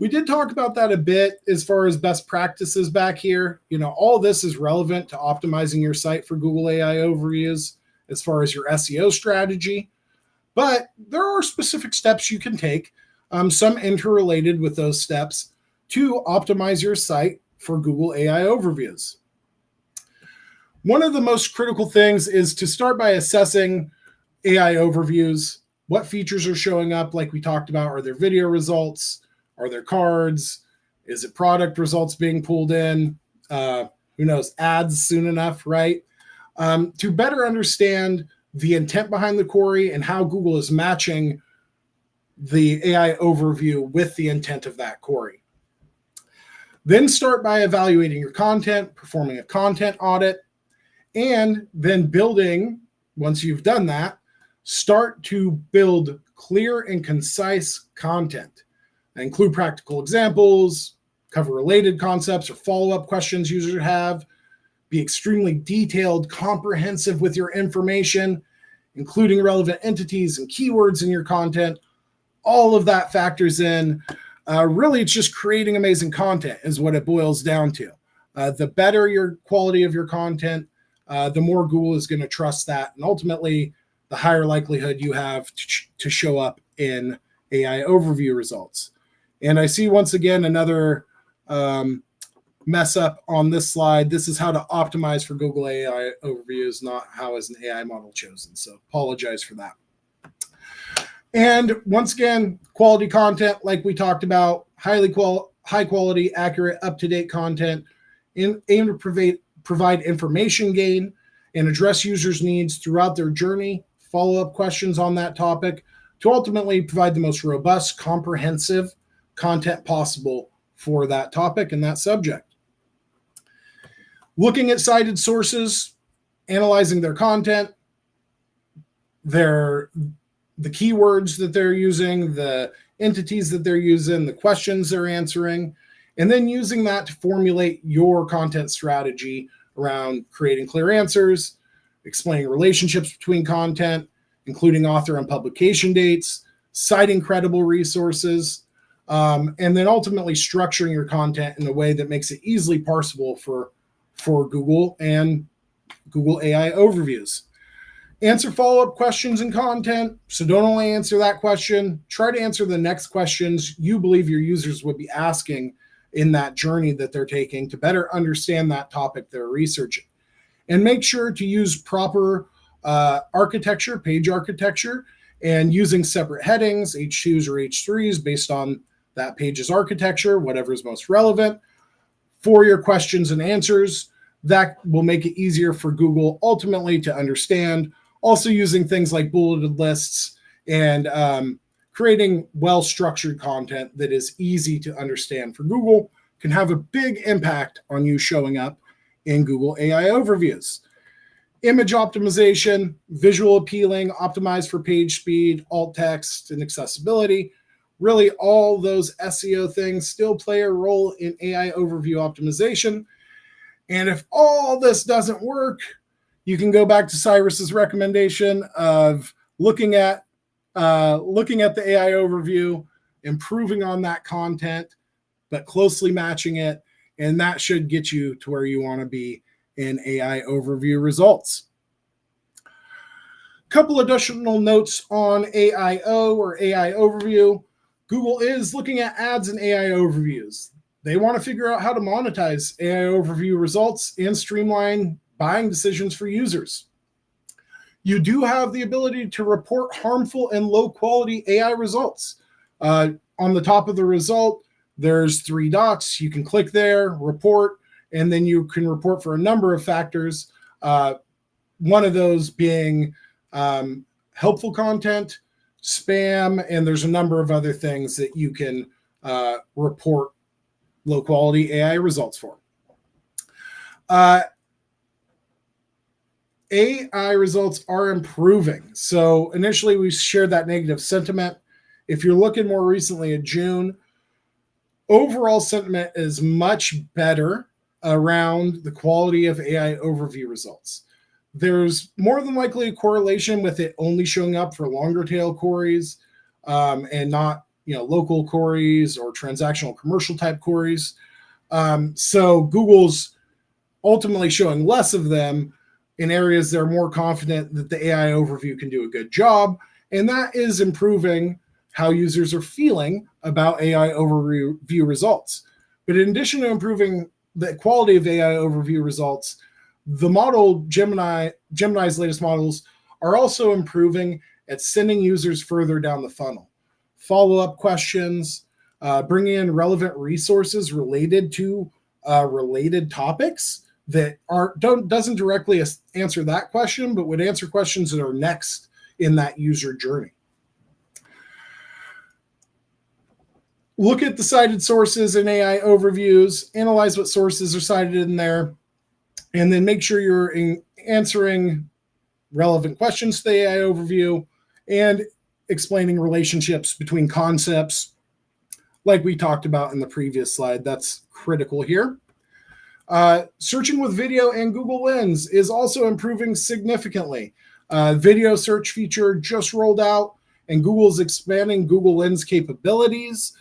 Speaker 1: We did talk about that a bit as far as best practices back here. All this is relevant to optimizing your site for Google AI overviews as far as your SEO strategy. But there are specific steps you can take, some interrelated with those steps, to optimize your site for Google AI overviews. One of the most critical things is to start by assessing AI overviews. What features are showing up, like we talked about? Are there video results? Are there cards? Is it product results being pulled in? Who knows, ads soon enough, right? To better understand the intent behind the query and how Google is matching the AI overview with the intent of that query. Then start by evaluating your content, performing a content audit, and then building, once you've done that, start to build clear and concise content. Include practical examples, cover related concepts or follow-up questions users have, be extremely detailed, comprehensive with your information, including relevant entities and keywords in your content. All of that factors in. Really, it's just creating amazing content is what it boils down to. The better your quality of your content, the more Google is going to trust that. And ultimately, the higher likelihood you have to show up in AI overview results. And I see once again another mess up on this slide. This is how to optimize for Google AI overviews, not how is an AI model chosen. So apologize for that. And once again, quality content, like we talked about, high quality, accurate, up-to-date content, aim to provide information gain and address users' needs throughout their journey, follow-up questions on that topic to ultimately provide the most robust, comprehensive content possible for that topic and that subject. Looking at cited sources, analyzing their content, the keywords that they're using, the entities that they're using, the questions they're answering, and then using that to formulate your content strategy around creating clear answers, explaining relationships between content, including author and publication dates, citing credible resources, and then ultimately structuring your content in a way that makes it easily parsable for Google and Google AI overviews. Answer follow-up questions in content. So don't only answer that question, try to answer the next questions you believe your users would be asking in that journey that they're taking to better understand that topic they're researching. And make sure to use proper architecture, page architecture, and using separate headings, H2s or H3s, based on that page's architecture, whatever is most relevant for your questions and answers. That will make it easier for Google ultimately to understand. Also using things like bulleted lists and creating well-structured content that is easy to understand for Google can have a big impact on you showing up in Google AI overviews. Image optimization, visual appealing, optimized for page speed, alt text, and accessibility. Really, all those SEO things still play a role in AI overview optimization. And if all this doesn't work, you can go back to Cyrus's recommendation of looking at the AI overview, improving on that content, but closely matching it, and that should get you to where you want to be in AI overview results. A couple additional notes on AIO or AI overview. Google is looking at ads and AI overviews. They want to figure out how to monetize AI overview results and streamline buying decisions for users. You do have the ability to report harmful and low quality AI results. On the top of the result, there's 3 dots. You can click there, report, and then you can report for a number of factors. One of those being helpful content, spam, and there's a number of other things that you can report low quality AI results for. AI results are improving. So initially we shared that negative sentiment. If you're looking more recently at June, overall sentiment is much better around the quality of AI overview results. There's more than likely a correlation with it only showing up for longer tail queries and not, local queries or transactional commercial type queries. So Google's ultimately showing less of them in areas they're more confident that the AI overview can do a good job. And that is improving how users are feeling about AI overview results. But in addition to improving the quality of AI overview results, the model Gemini's latest models are also improving at sending users further down the funnel. Follow-up questions, bringing in relevant resources related to related topics that doesn't directly answer that question, but would answer questions that are next in that user journey. Look at the cited sources in AI overviews, analyze what sources are cited in there, and then make sure you're answering relevant questions to the AI overview and explaining relationships between concepts like we talked about in the previous slide. That's critical here. Searching with video and Google Lens is also improving significantly. Video search feature just rolled out, and Google's expanding Google Lens capabilities.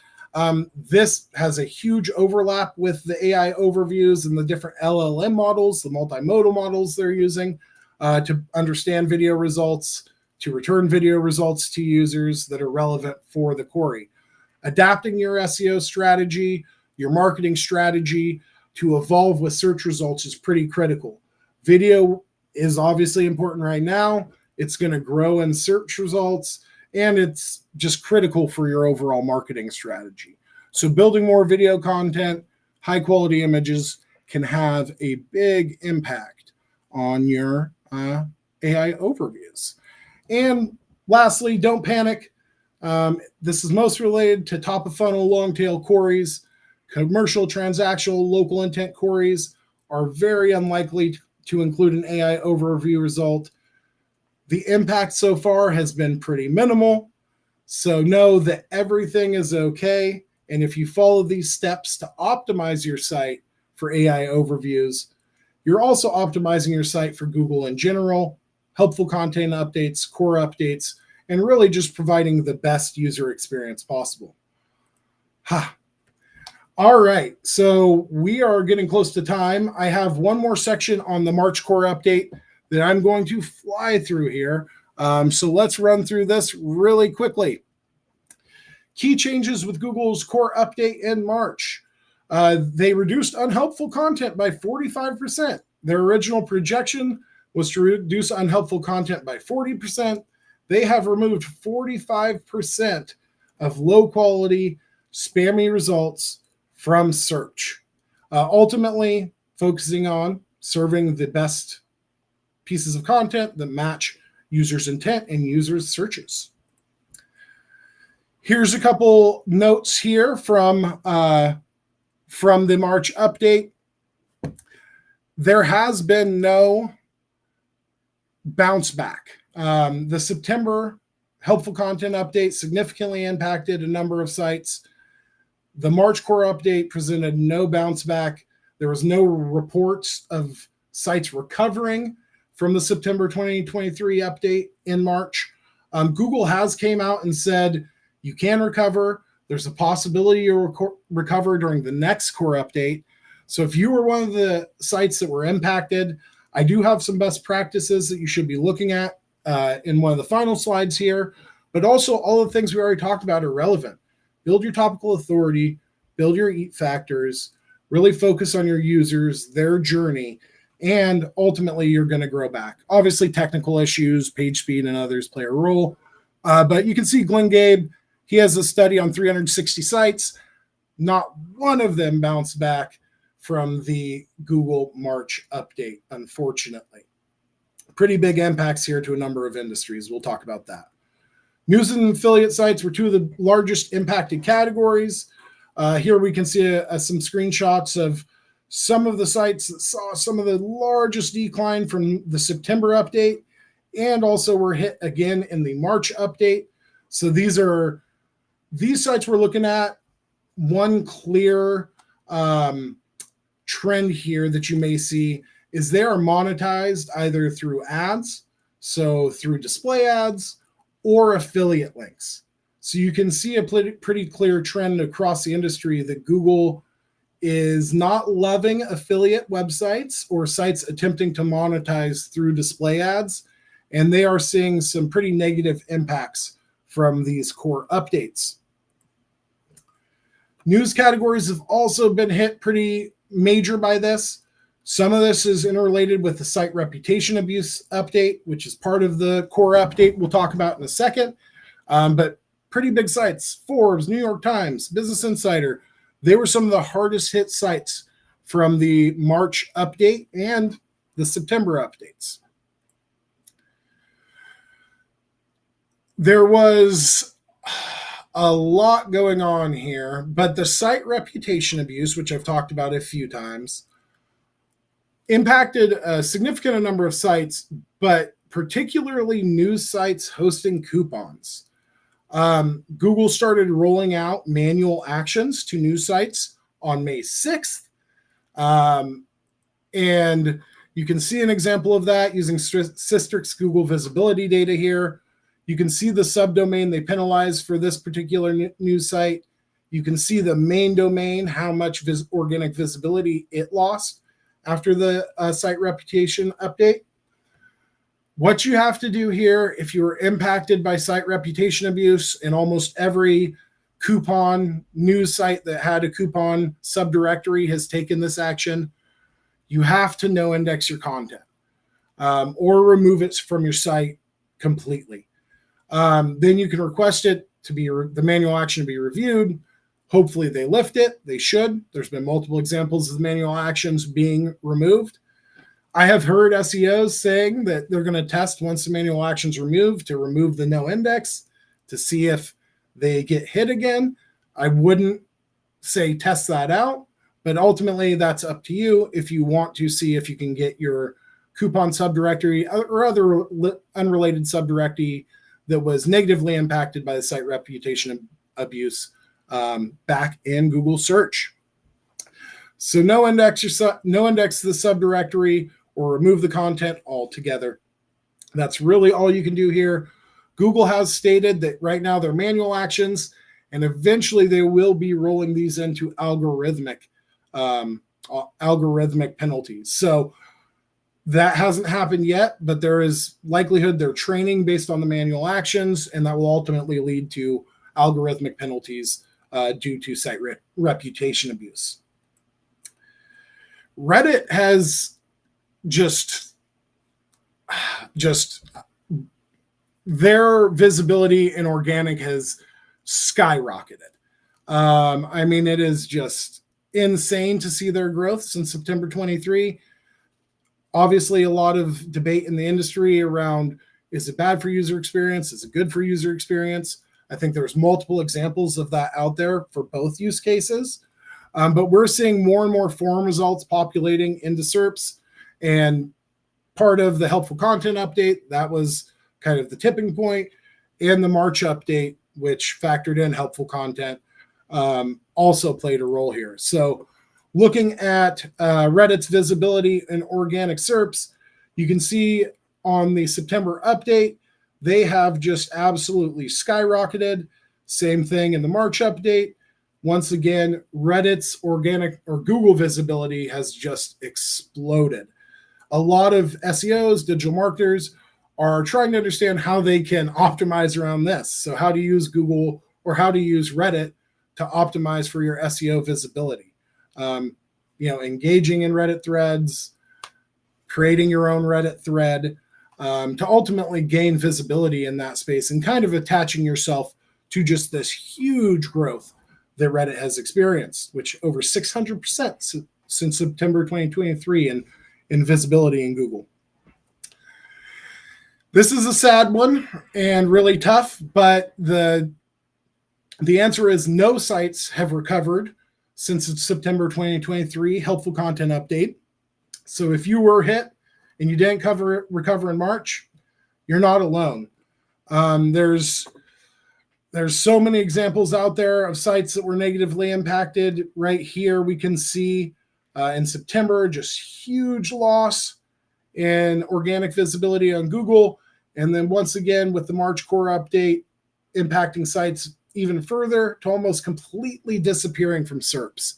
Speaker 1: This has a huge overlap with the AI overviews and the different LLM models, the multimodal models they're using to understand video results, to return video results to users that are relevant for the query. Adapting your SEO strategy, your marketing strategy to evolve with search results is pretty critical. Video is obviously important right now. It's going to grow in search results, and it's just critical for your overall marketing strategy. So building more video content, high quality images can have a big impact on your AI overviews. And lastly, don't panic. This is most related to top of funnel long tail queries. Commercial, transactional, local intent queries are very unlikely to include an AI overview result. The impact so far has been pretty minimal. So know that everything is okay. And if you follow these steps to optimize your site for AI overviews, you're also optimizing your site for Google in general, helpful content updates, core updates, and really just providing the best user experience possible. All right, so we are getting close to time. I have one more section on the March core update that I'm going to fly through here. So let's run through this really quickly. Key changes with Google's core update in March. They reduced unhelpful content by 45%. Their original projection was to reduce unhelpful content by 40%. They have removed 45% of low quality, spammy results from search, ultimately focusing on serving the best pieces of content that match users' intent and users' searches. Here's a couple notes here from the March update. There has been no bounce back. The September helpful content update significantly impacted a number of sites. The March core update presented no bounce back. There was no reports of sites recovering from the September 2023 update in March. Google has came out and said you can recover. There's a possibility you'll recover during the next core update. So if you were one of the sites that were impacted, I do have some best practices that you should be looking at in one of the final slides here. But also all the things we already talked about are relevant. Build your topical authority, build your EAT factors, really focus on your users, their journey, and ultimately you're going to grow back. Obviously, technical issues, page speed, and others play a role. But you can see Glenn Gabe, he has a study on 360 sites. Not one of them bounced back from the Google March update, unfortunately. Pretty big impacts here to a number of industries. We'll talk about that. News and affiliate sites were two of the largest impacted categories. Here we can see some screenshots of some of the sites that saw some of the largest decline from the September update and also were hit again in the March update. So these sites we're looking at. One clear trend here that you may see is they are monetized either through ads, so through display ads, or affiliate links. So you can see a pretty clear trend across the industry that Google is not loving affiliate websites or sites attempting to monetize through display ads, and they are seeing some pretty negative impacts from these core updates. News categories have also been hit pretty major by this. Some of this is interrelated with the site reputation abuse update, which is part of the core update we'll talk about in a second. But pretty big sites, Forbes, New York Times, Business Insider, they were some of the hardest hit sites from the March update and the September updates. There was a lot going on here, but the site reputation abuse, which I've talked about a few times, impacted a significant number of sites, but particularly news sites hosting coupons. Google started rolling out manual actions to news sites on May 6th. And you can see an example of that using Systrix Google visibility data here. You can see the subdomain they penalized for this particular news site. You can see the main domain, how much organic visibility it lost after the site reputation update. What you have to do here, if you were impacted by site reputation abuse, and almost every coupon news site that had a coupon subdirectory has taken this action, you have to no index your content or remove it from your site completely. Then you can request it to be the manual action to be reviewed. Hopefully they lift it. They should. There's been multiple examples of the manual actions being removed. I have heard SEOs saying that they're going to test once the manual action's removed to remove the no index to see if they get hit again. I wouldn't say test that out, but ultimately that's up to you if you want to see if you can get your coupon subdirectory or other unrelated subdirectory that was negatively impacted by the site reputation abuse back in Google search. So no index the subdirectory or remove the content altogether. That's really all you can do here. Google has stated that right now they're manual actions, and eventually they will be rolling these into algorithmic penalties. So that hasn't happened yet, but there is likelihood they're training based on the manual actions, and that will ultimately lead to algorithmic penalties due to site reputation abuse. Reddit has just their visibility in organic has skyrocketed. I mean, it is just insane to see their growth since September 23. Obviously, a lot of debate in the industry around, is it bad for user experience? Is it good for user experience? I think there's multiple examples of that out there for both use cases. But we're seeing more and more forum results populating into SERPs, and part of the helpful content update, that was kind of the tipping point, and the March update, which factored in helpful content, also played a role here. So looking at Reddit's visibility in organic SERPs, you can see on the September update, they have just absolutely skyrocketed. Same thing in the March update. Once again, Reddit's organic or Google visibility has just exploded. A lot of SEOs, digital marketers, are trying to understand how they can optimize around this. So how to use Google or how to use Reddit to optimize for your SEO visibility. Engaging in Reddit threads, creating your own Reddit thread to ultimately gain visibility in that space and kind of attaching yourself to just this huge growth that Reddit has experienced, which over 600% since September 2023 in visibility in Google. This is a sad one and really tough, but the answer is no sites have recovered since it's September 2023 helpful content update. So if you were hit and you didn't recover in March, you're not alone. There's so many examples out there of sites that were negatively impacted. Right here, we can see in September, just huge loss in organic visibility on Google. And then once again, with the March core update impacting sites even further to almost completely disappearing from SERPs.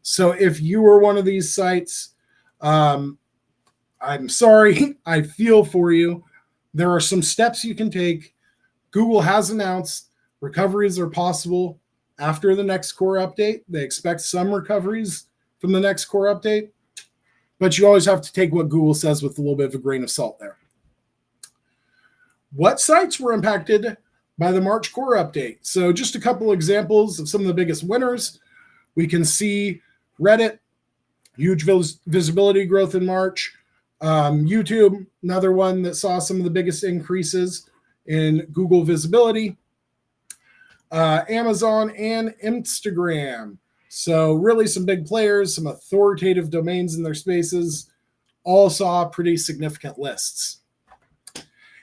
Speaker 1: So if you were one of these sites, I'm sorry, I feel for you. There are some steps you can take. Google has announced recoveries are possible after the next core update. They expect some recoveries from the next core update, but you always have to take what Google says with a little bit of a grain of salt there. What sites were impacted by the March core update? So just a couple examples of some of the biggest winners. We can see Reddit, huge visibility growth in March. YouTube, another one that saw some of the biggest increases in Google visibility. Amazon and Instagram. So really some big players, some authoritative domains in their spaces, all saw pretty significant lists.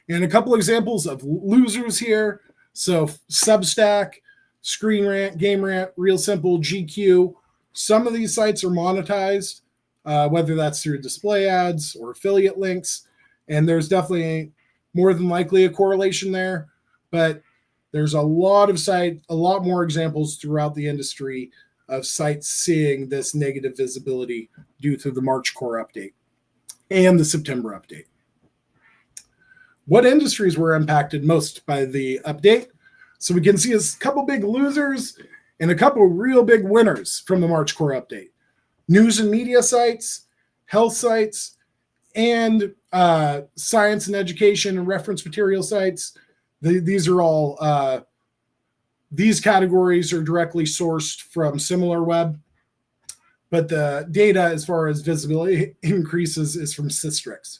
Speaker 1: And a couple examples of losers here. So Substack, Screen Rant, Game Rant, Real Simple, GQ. Some of these sites are monetized, whether that's through display ads or affiliate links. And there's definitely more than likely a correlation there. But there's a lot more examples throughout the industry of sites seeing this negative visibility due to the March core update and the September update. What industries were impacted most by the update? So we can see a couple big losers and a couple real big winners from the March core update. News and media sites, health sites, and science and education and reference material sites. These are all, these categories are directly sourced from SimilarWeb, but the data as far as visibility increases is from Systrix.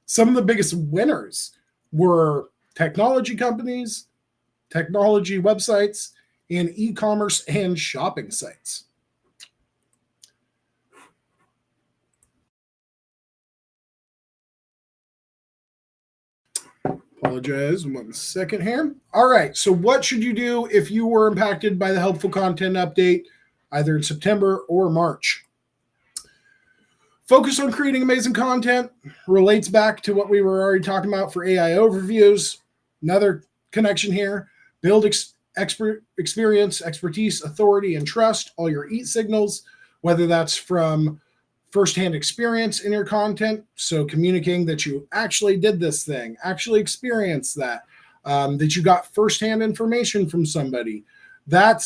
Speaker 1: Some of the biggest winners were technology companies, technology websites, and e-commerce and shopping sites. Apologize 1 second here. All right, so what should you do if you were impacted by the helpful content update, either in September or March? Focus on creating amazing content. Relates back to what we were already talking about for AI overviews. Another connection here. Build experience, expertise, authority, and trust. All your EAT signals, whether that's from firsthand experience in your content, so communicating that you actually did this thing, actually experienced that, that you got firsthand information from somebody. That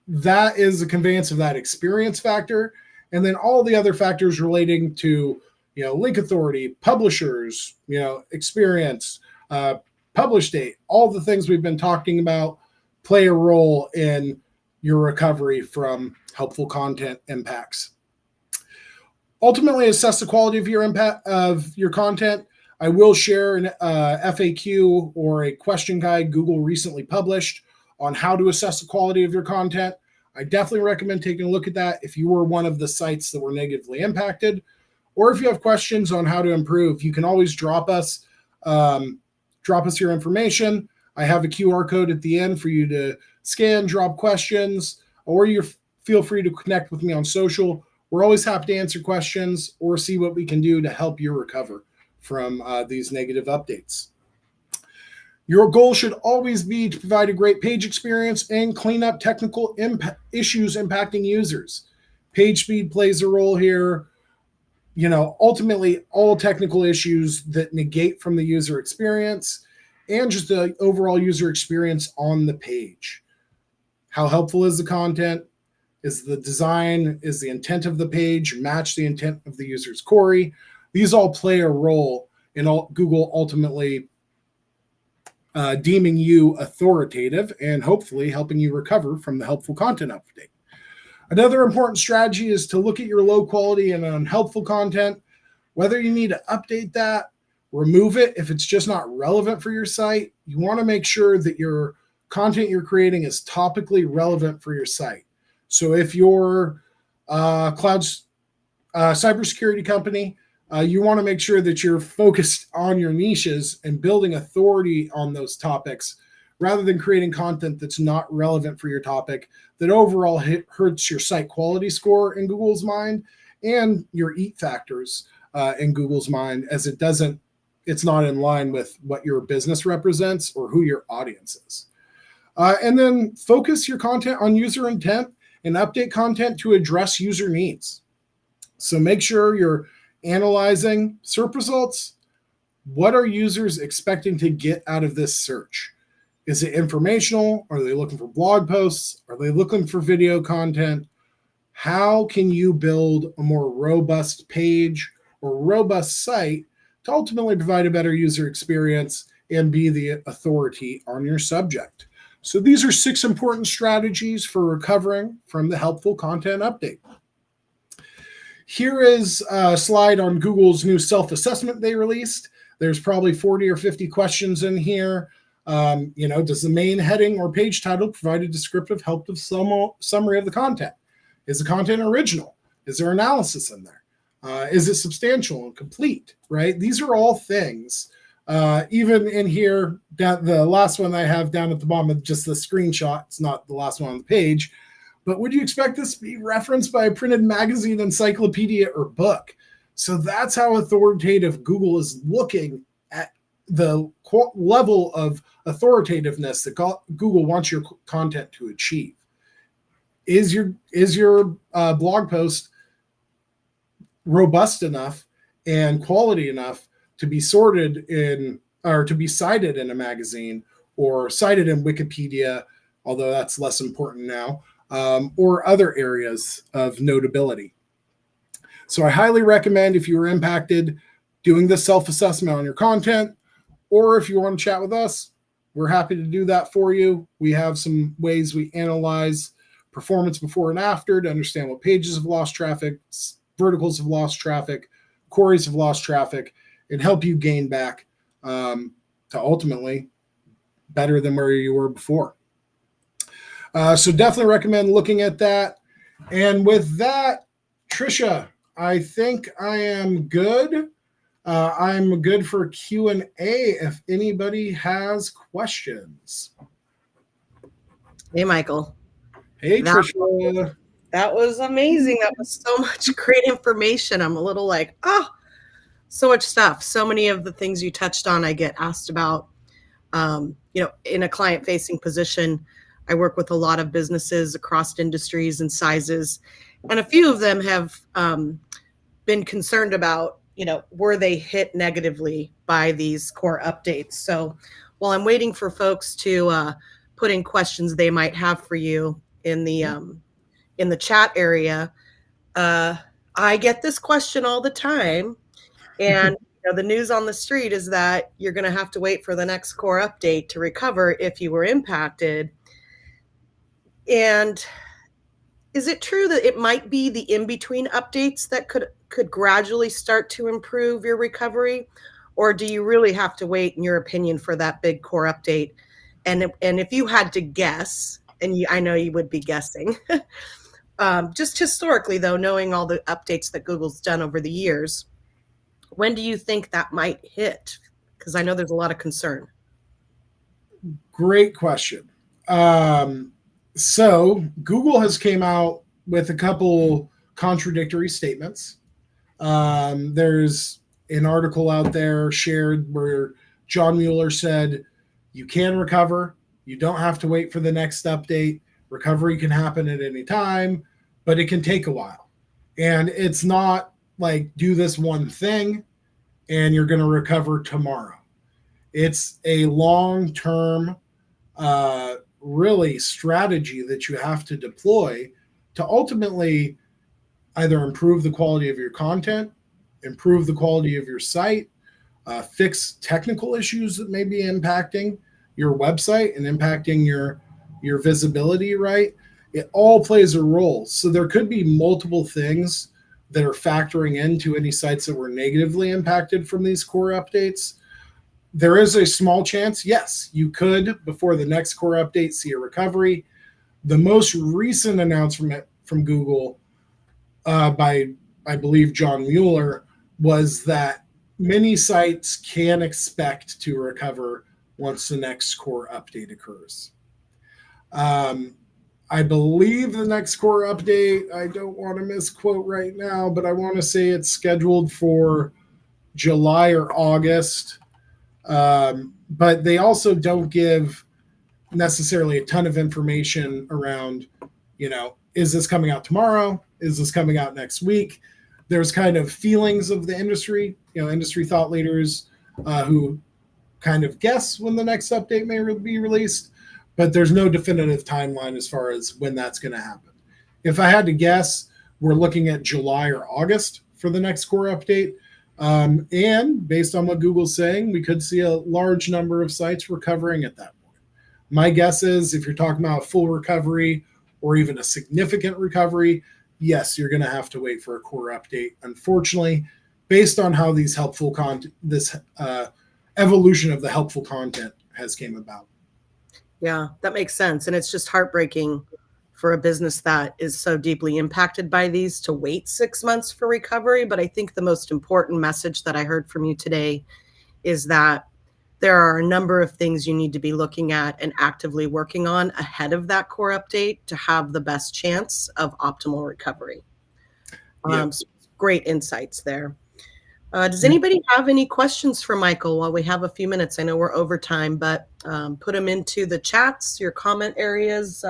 Speaker 1: is a conveyance of that experience factor. And then all the other factors relating to, link authority, publishers, experience, publish date, all the things we've been talking about play a role in your recovery from helpful content impacts. Ultimately, assess the quality of your impact of your content. I will share an FAQ or a question guide Google recently published on how to assess the quality of your content. I definitely recommend taking a look at that if you were one of the sites that were negatively impacted, or if you have questions on how to improve, you can always drop us your information. I have a QR code at the end for you to scan, drop questions, or you feel free to connect with me on social. We're always happy to answer questions or see what we can do to help you recover from these negative updates. Your goal should always be to provide a great page experience and clean up technical issues impacting users. Page speed plays a role here. Ultimately, all technical issues that negate from the user experience and just the overall user experience on the page. How helpful is the content? Is the design, is the intent of the page match the intent of the user's query? These all play a role in Google ultimately deeming you authoritative and hopefully helping you recover from the helpful content update. Another important strategy is to look at your low quality and unhelpful content, whether you need to update that, remove it if it's just not relevant for your site. You want to make sure that your content you're creating is topically relevant for your site. So if you're a cybersecurity company, you want to make sure that you're focused on your niches and building authority on those topics rather than creating content that's not relevant for your topic that overall hurts your site quality score in Google's mind and your EAT factors in Google's mind, as it's not in line with what your business represents or who your audience is. And then focus your content on user intent and update content to address user needs. So make sure you're analyzing search results. What are users expecting to get out of this search? Is it informational? Are they looking for blog posts? Are they looking for video content? How can you build a more robust page or robust site to ultimately provide a better user experience and be the authority on your subject? So these are 6 important strategies for recovering from the helpful content update. Here is a slide on Google's new self-assessment they released. There's probably 40 or 50 questions in here. Does the main heading or page title provide a descriptive, helpful summary of the content? Is the content original? Is there analysis in there? Is it substantial and complete, right? These are all things. Even in here, the last one I have down at the bottom of just the screenshot, it's not the last one on the page, but would you expect this to be referenced by a printed magazine, encyclopedia, or book? So that's how authoritative Google is looking at the level of authoritativeness that Google wants your content to achieve. Is your blog post robust enough and quality enough to be sorted in, or to be cited in a magazine or cited in Wikipedia, although that's less important now, or other areas of notability? So I highly recommend, if you were impacted, doing this self-assessment on your content, or if you want to chat with us, we're happy to do that for you. We have some ways we analyze performance before and after to understand what pages have lost traffic, verticals have lost traffic, queries have lost traffic, and help you gain back to ultimately better than where you were before. So definitely recommend looking at that. And with that, Trisha, I think I am good. I'm good for Q&A if anybody has questions.
Speaker 2: Hey, Michael.
Speaker 1: Hey, Trisha.
Speaker 2: That was amazing. That was so much great information. I'm a little like, so much stuff. So many of the things you touched on, I get asked about. In a client-facing position, I work with a lot of businesses across industries and sizes, and a few of them have been concerned about, were they hit negatively by these core updates? So while I'm waiting for folks to put in questions they might have for you in the chat area, I get this question all the time. And the news on the street is that you're going to have to wait for the next core update to recover if you were impacted. And is it true that it might be the in-between updates that could gradually start to improve your recovery? Or do you really have to wait, in your opinion, for that big core update? And if you had to guess, and I know you would be guessing, just historically, though, knowing all the updates that Google's done over the years, when do you think that might hit? Because I know there's a lot of concern.
Speaker 1: Great question. So Google has came out with a couple contradictory statements. There's an article out there shared where John Mueller said, you can recover. You don't have to wait for the next update. Recovery can happen at any time, but it can take a while. And it's not like do this one thing and you're going to recover tomorrow. It's a long-term really strategy that you have to deploy to ultimately either improve the quality of your content, improve the quality of your site, fix technical issues that may be impacting your website and impacting your visibility, right? It all plays a role. So there could be multiple things that are factoring into any sites that were negatively impacted from these core updates. There is a small chance, yes, you could, before the next core update, see a recovery. The most recent announcement from Google by, I believe, John Mueller was that many sites can expect to recover once the next core update occurs. I believe the next core update, I don't want to misquote right now, but I want to say it's scheduled for July or August. But they also don't give necessarily a ton of information around, is this coming out tomorrow? Is this coming out next week? There's kind of feelings of the industry, industry thought leaders who kind of guess when the next update may be released, but there's no definitive timeline as far as when that's going to happen. If I had to guess, we're looking at July or August for the next core update. And based on what Google's saying, we could see a large number of sites recovering at that point. My guess is if you're talking about a full recovery or even a significant recovery, yes, you're going to have to wait for a core update. Unfortunately, based on how these helpful evolution of the helpful content has came about.
Speaker 2: Yeah, that makes sense. And it's just heartbreaking for a business that is so deeply impacted by these to wait 6 months for recovery. But I think the most important message that I heard from you today is that there are a number of things you need to be looking at and actively working on ahead of that core update to have the best chance of optimal recovery.
Speaker 1: Yep.
Speaker 2: So great insights there. Does anybody have any questions for Michael while we have a few minutes? I know we're over time, but put them into the chats, your comment areas.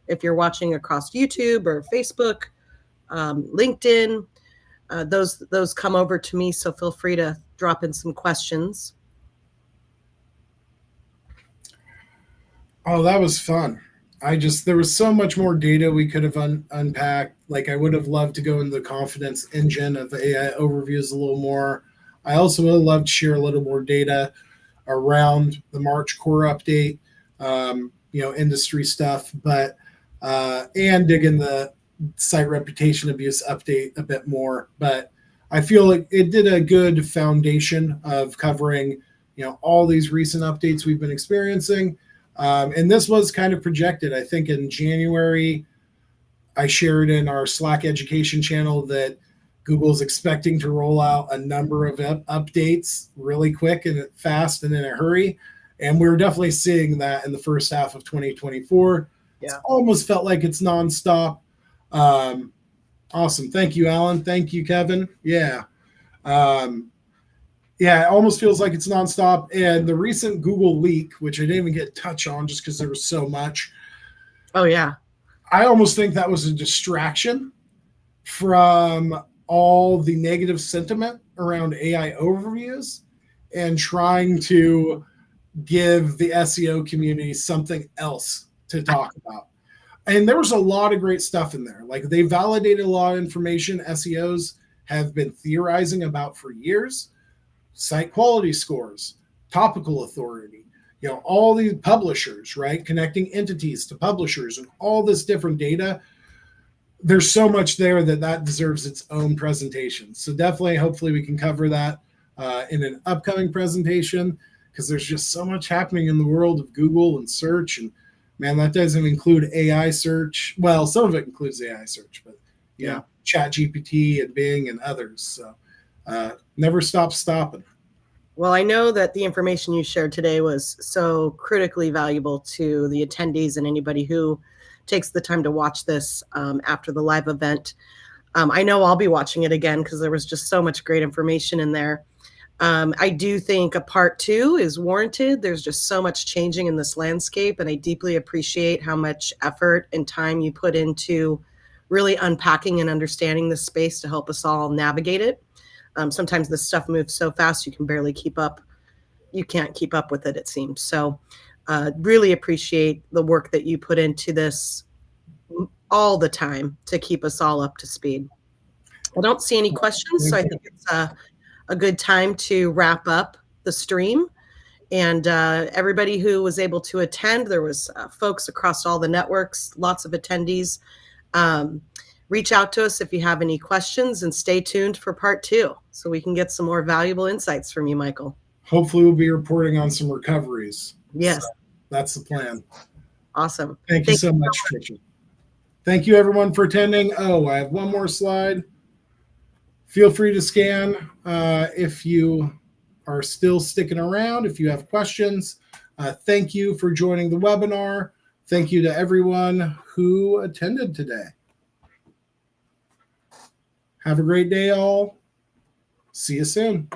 Speaker 2: If you're watching across YouTube or Facebook, LinkedIn, those come over to me. So feel free to drop in some questions.
Speaker 1: Oh, that was fun. There was so much more data we could have unpacked. Like I would have loved to go into the confidence engine of AI overviews a little more. I also would have loved to share a little more data around the March core update, industry stuff, but and dig in the site reputation abuse update a bit more. But I feel like it did a good foundation of covering, all these recent updates we've been experiencing. And this was kind of projected. I think in January, I shared in our Slack education channel that Google's expecting to roll out a number of updates really quick and fast and in a hurry. And we're definitely seeing that in the first half of 2024. Yeah. It's almost felt like it's nonstop. Awesome. Thank you, Alan. Thank you, Kevin. Yeah. Yeah, it almost feels like it's nonstop. And the recent Google leak, which I didn't even get a touch on just because there was so much.
Speaker 2: Oh, yeah.
Speaker 1: I almost think that was a distraction from all the negative sentiment around AI overviews and trying to give the SEO community something else to talk about. And there was a lot of great stuff in there. Like they validated a lot of information SEOs have been theorizing about for years. Site quality scores, topical authority, all these publishers, right? Connecting entities to publishers and all this different data. There's so much there that deserves its own presentation. So definitely, hopefully we can cover that in an upcoming presentation because there's just so much happening in the world of Google and search. And man, that doesn't include AI search. Well, some of it includes AI search, but ChatGPT and Bing and others. So never stop stopping.
Speaker 2: Well, I know that the information you shared today was so critically valuable to the attendees and anybody who takes the time to watch this after the live event. I know I'll be watching it again because there was just so much great information in there. I do think a part 2 is warranted. There's just so much changing in this landscape, and I deeply appreciate how much effort and time you put into really unpacking and understanding this space to help us all navigate it. Sometimes this stuff moves so fast you can barely keep up. You can't keep up with it, it seems. So really appreciate the work that you put into this all the time to keep us all up to speed. I don't see any questions, so I think it's a good time to wrap up the stream. And everybody who was able to attend, there was folks across all the networks, lots of attendees. Reach out to us if you have any questions and stay tuned for part 2 so we can get some more valuable insights from you, Michael.
Speaker 1: Hopefully we'll be reporting on some recoveries.
Speaker 2: Yes.
Speaker 1: So that's the plan.
Speaker 2: Awesome.
Speaker 1: Thank you so much, Tricia. Thank you everyone for attending. Oh, I have one more slide. Feel free to scan if you are still sticking around, if you have questions. Thank you for joining the webinar. Thank you to everyone who attended today. Have a great day, all. See you soon.